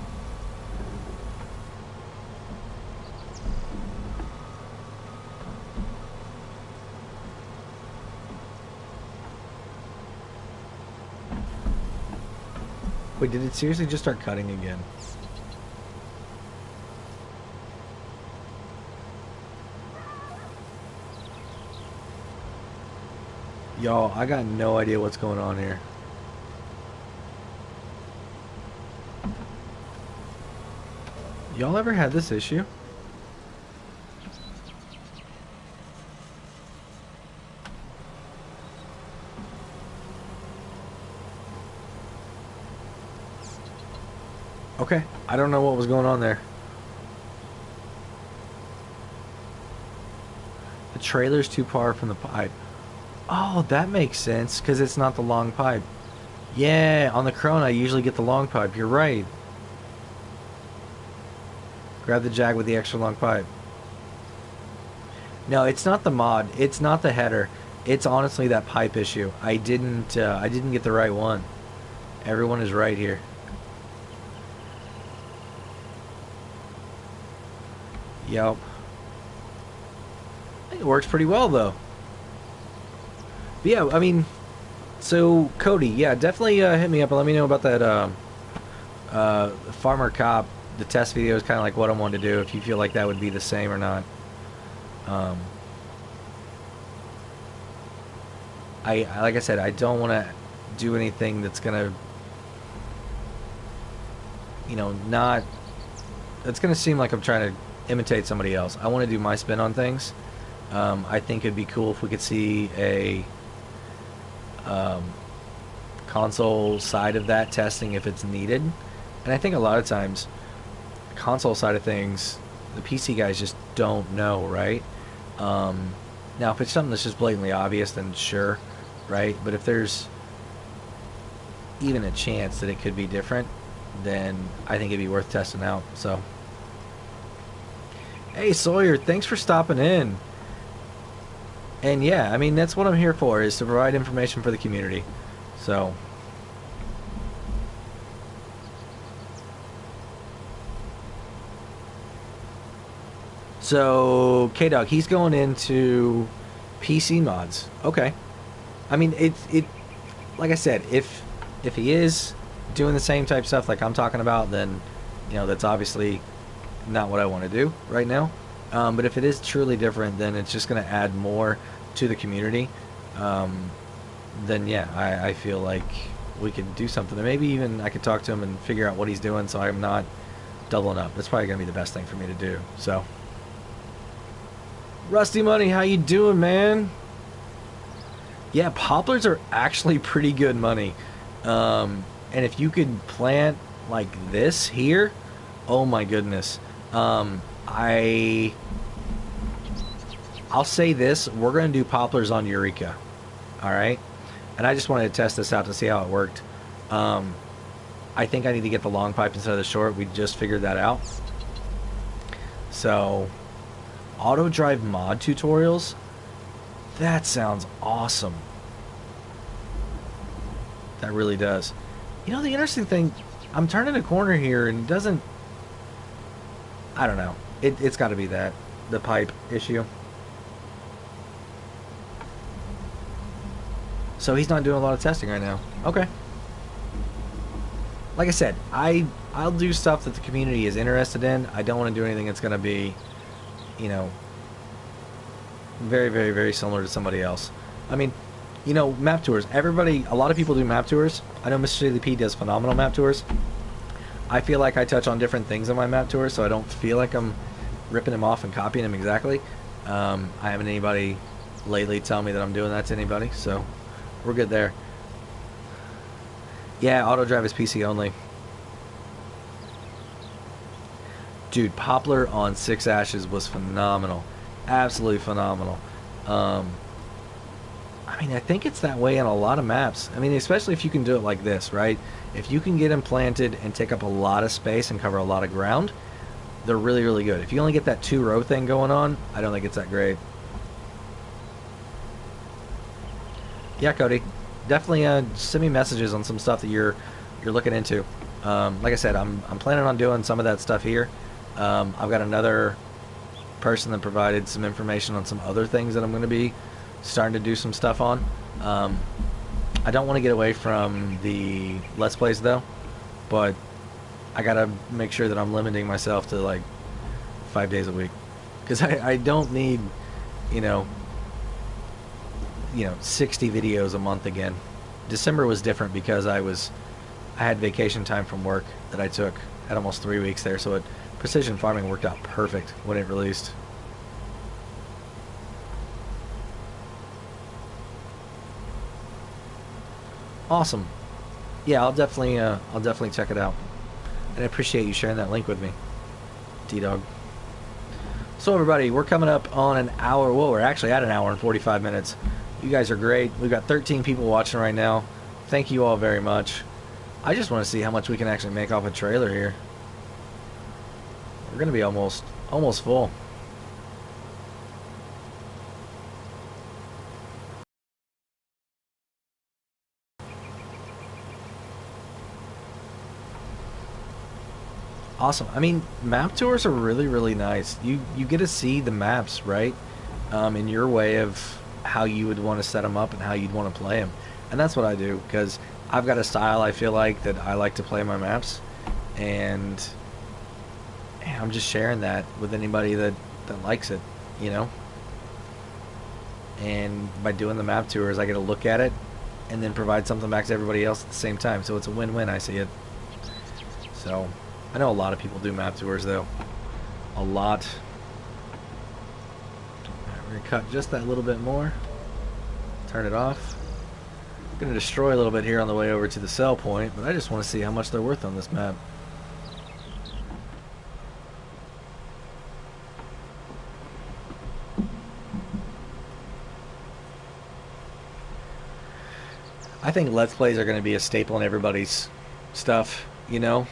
Wait, did it seriously just start cutting again? Y'all, I got no idea what's going on here. Y'all ever had this issue? Okay, I don't know what was going on there. The trailer's too far from the pipe. Oh, that makes sense, because it's not the long pipe. Yeah, on the Krone I usually get the long pipe. You're right. Grab the Jag with the extra long pipe. No, it's not the mod. It's not the header. It's honestly that pipe issue. I didn't get the right one. Everyone is right here. Yep. I think it works pretty well though. But yeah, I mean, so Cody, yeah, definitely hit me up and let me know about that Farmer Cop. The test video is kind of like what I wanted to do. If you feel like that would be the same or not. I like I said, I don't want to do anything that's gonna, you know, not. It's gonna seem like I'm trying to imitate somebody else. I want to do my spin on things. I think it'd be cool if we could see a console side of that testing if it's needed. And I think a lot of times, the console side of things, the PC guys just don't know, right? Now, if it's something that's just blatantly obvious, then sure, right? But if there's even a chance that it could be different, then I think it'd be worth testing out. So, hey Sawyer, thanks for stopping in. And yeah, I mean, that's what I'm here for, is to provide information for the community. So, K-Dog, he's going into PC mods. Okay. I mean, it like I said, if he is doing the same type stuff like I'm talking about, then, you know, that's obviously not what I want to do right now. But if it is truly different, then it's just going to add more to the community. Then yeah, I feel like we could do something. And maybe even I could talk to him and figure out what he's doing so I'm not doubling up. That's probably going to be the best thing for me to do. So, Rusty Money, how you doing, man? Yeah, poplars are actually pretty good money. And if you could plant like this here, oh my goodness. I'll say this, we're going to do poplars on Eureka. Alright? And I just wanted to test this out to see how it worked. I think I need to get the long pipe instead of the short. We just figured that out. So, auto drive mod tutorials? That sounds awesome. That really does. You know, the interesting thing, I'm turning a corner here and it doesn't... I don't know. It's got to be that. The pipe issue. So he's not doing a lot of testing right now. Okay. Like I said, I'll do stuff that the community is interested in. I don't want to do anything that's going to be you know, very, very, very similar to somebody else. I mean, you know, map tours. Everybody, a lot of people do map tours. I know Mr. Daily P does phenomenal map tours. I feel like I touch on different things on my map tours, so I don't feel like I'm ripping him off and copying him exactly. I haven't anybody lately tell me that I'm doing that to anybody, so we're good there. Yeah, auto drive is PC only. Dude, Poplar on Six Ashes was phenomenal. Absolutely phenomenal. I mean, I think it's that way on a lot of maps. I mean, especially if you can do it like this, right? If you can get them planted and take up a lot of space and cover a lot of ground, they're really, really good. If you only get that 2-row thing going on, I don't think it's that great. Yeah, Cody, definitely send me messages on some stuff that you're looking into. Like I said, I'm planning on doing some of that stuff here. I've got another person that provided some information on some other things that I'm going to be starting to do some stuff on. I don't want to get away from the Let's Plays though, but I gotta make sure that I'm limiting myself to like 5 days a week, because I don't need, you know, 60 videos a month again. December was different because I had vacation time from work that I took. Had almost 3 weeks there, so Precision Farming worked out perfect when it released. Awesome. Yeah, I'll definitely check it out. And I appreciate you sharing that link with me, D-Dog. So everybody, we're coming up on an hour. Well, we're actually at an hour and 45 minutes. You guys are great. We've got 13 people watching right now. Thank you all very much. I just want to see how much we can actually make off a trailer here. We're going to be almost full. Awesome. I mean, map tours are really, really nice. You get to see the maps, right? In your way of how you would want to set them up and how you'd want to play them. And that's what I do, because I've got a style I feel like that I like to play my maps. And I'm just sharing that with anybody that likes it, you know? And by doing the map tours, I get to look at it and then provide something back to everybody else at the same time. So it's a win-win, I see it. So I know a lot of people do map tours, though. A lot. Alright, we're going to cut just that little bit more. Turn it off. I'm going to destroy a little bit here on the way over to the sell point, but I just want to see how much they're worth on this map. I think Let's Plays are going to be a staple in everybody's stuff, you know?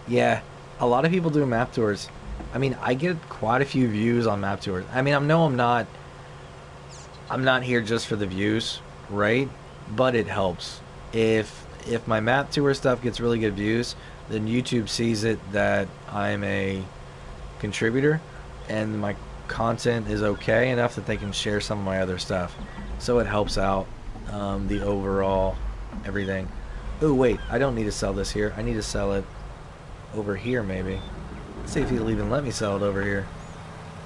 Yeah, a lot of people do map tours. I mean, I get quite a few views on map tours. I mean, I'm not here just for the views, right? But it helps. If my map tour stuff gets really good views, then YouTube sees it that I'm a contributor and my content is okay enough that they can share some of my other stuff. So it helps out the overall everything. Oh wait, I don't need to sell this here. I need to sell it over here, maybe. Let's see if he'll even let me sell it over here.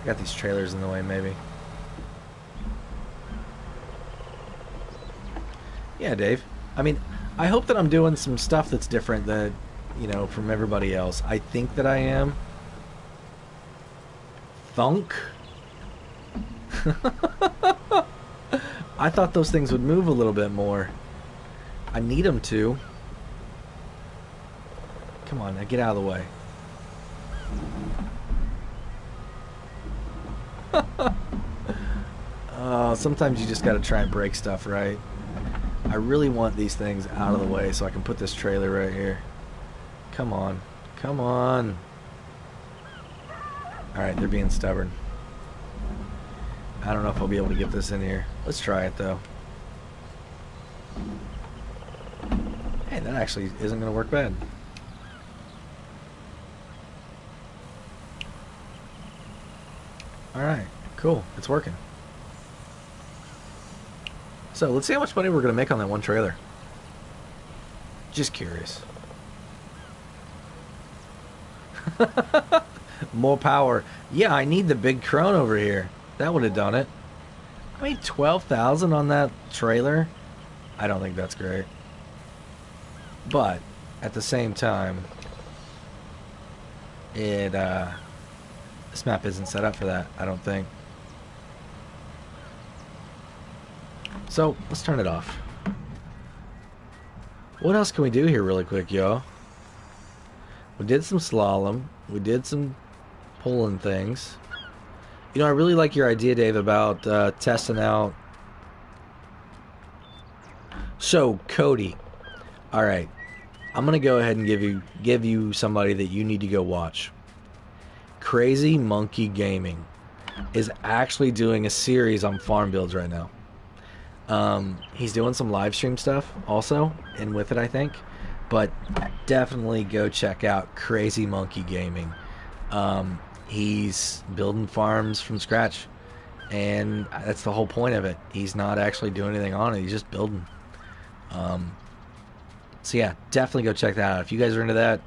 Got these trailers in the way, maybe. Yeah, Dave. I mean, I hope that I'm doing some stuff that's different that, you know, from everybody else. I think that I am. Thunk? I thought those things would move a little bit more. I need them to. Come on, now get out of the way. Oh, sometimes you just gotta try and break stuff, right? I really want these things out of the way so I can put this trailer right here. Come on. Come on. Alright, they're being stubborn. I don't know if I'll be able to get this in here. Let's try it, though. Hey, that actually isn't going to work bad. Alright, cool. It's working. So, let's see how much money we're going to make on that one trailer. Just curious. More power. Yeah, I need the big crone over here. That would have done it. I made 12,000 on that trailer. I don't think that's great. But at the same time, this map isn't set up for that, I don't think. So let's turn it off. What else can we do here really quick, y'all? We did some slalom. We did some pulling things. You know, I really like your idea, Dave, about testing out. So, Cody. All right. I'm going to go ahead and give you somebody that you need to go watch. Crazy Monkey Gaming is actually doing a series on farm builds right now. He's doing some live stream stuff also, and with it, I think. But definitely go check out Crazy Monkey Gaming. He's building farms from scratch, and that's the whole point of it. He's not actually doing anything on it. He's just building. So yeah, definitely go check that out. If you guys are into that,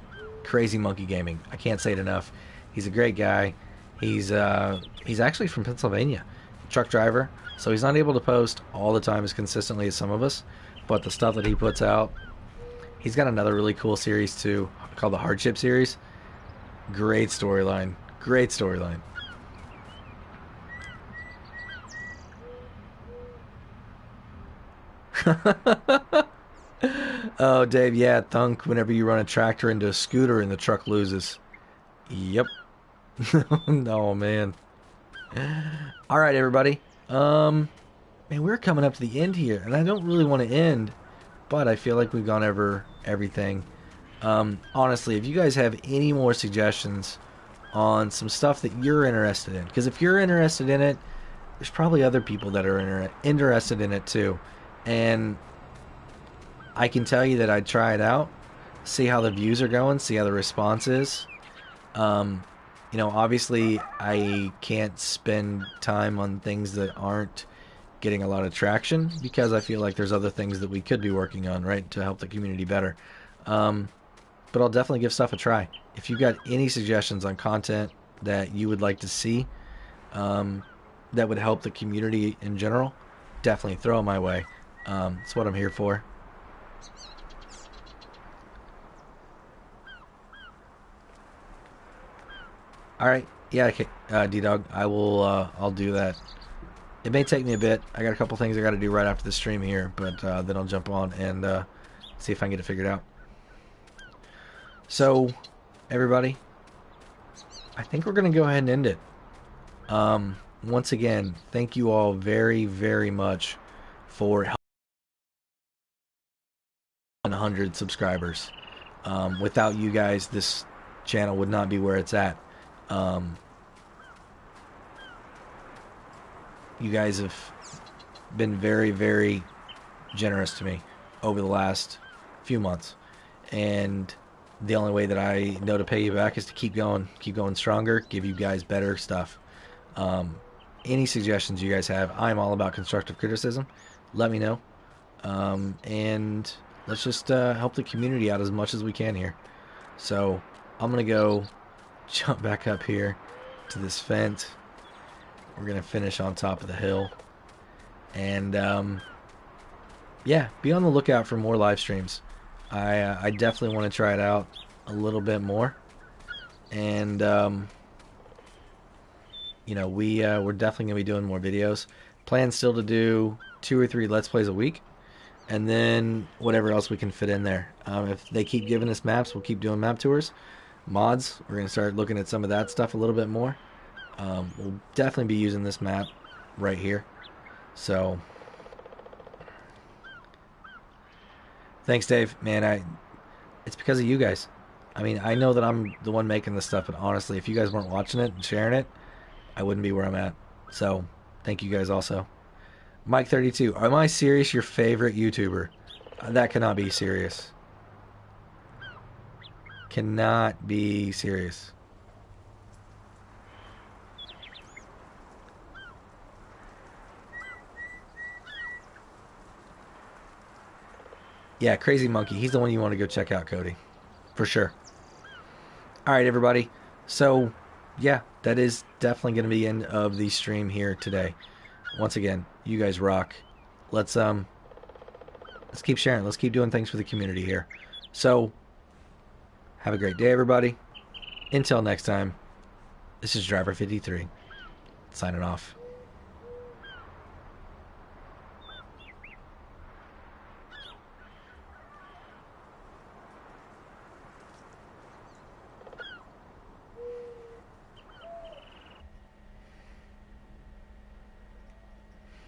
Crazy Monkey Gaming. I can't say it enough. He's a great guy. He's actually from Pennsylvania, truck driver. So he's not able to post all the time as consistently as some of us, but the stuff that he puts out, he's got another really cool series too, called the Hardship series. Great storyline. Great storyline. Oh, Dave, yeah, thunk whenever you run a tractor into a scooter and the truck loses. Yep. Oh, man. All right, everybody. Man, we're coming up to the end here, and I don't really want to end, but I feel like we've gone over everything. Honestly, if you guys have any more suggestions on some stuff that you're interested in, because if you're interested in it, there's probably other people that are interested in it too. And I can tell you that I'd try it out, see how the views are going, see how the response is. You know, obviously I can't spend time on things that aren't getting a lot of traction because I feel like there's other things that we could be working on, right, to help the community better. But I'll definitely give stuff a try. If you've got any suggestions on content that you would like to see, that would help the community in general, definitely throw it my way. That's what I'm here for. All right, yeah, okay, D-Dog, I will. I'll do that. It may take me a bit. I got a couple things I got to do right after the stream here, but then I'll jump on and see if I can get it figured out. So, everybody, I think we're going to go ahead and end it. Once again, thank you all very, very much for helping 100 subscribers. Without you guys, this channel would not be where it's at. You guys have been very, very generous to me over the last few months, and the only way that I know to pay you back is to keep going stronger, give you guys better stuff. Any suggestions you guys have, I'm all about constructive criticism. Let me know, and let's just help the community out as much as we can here. So I'm gonna go jump back up here to this fence. We're gonna finish on top of the hill, and yeah, be on the lookout for more live streams. I definitely want to try it out a little bit more, and you know, we're definitely gonna be doing more videos. Plan still to do 2 or 3 Let's Plays a week, and then whatever else we can fit in there. If they keep giving us maps, we'll keep doing map tours. Mods, we're gonna start looking at some of that stuff a little bit more. We'll definitely be using this map right here. So, thanks, Dave. Man, it's because of you guys. I mean, I know that I'm the one making this stuff, but honestly, if you guys weren't watching it and sharing it, I wouldn't be where I'm at. So, thank you guys also. Mike32, am I serious? Your favorite YouTuber? That cannot be serious. Cannot be serious. Yeah, Crazy Monkey. He's the one you want to go check out, Cody. For sure. All right, everybody. So, yeah, that is definitely going to be the end of the stream here today. Once again, you guys rock. Let's keep sharing. Let's keep doing things for the community here. So, have a great day, everybody. Until next time, this is Driver 53 signing off.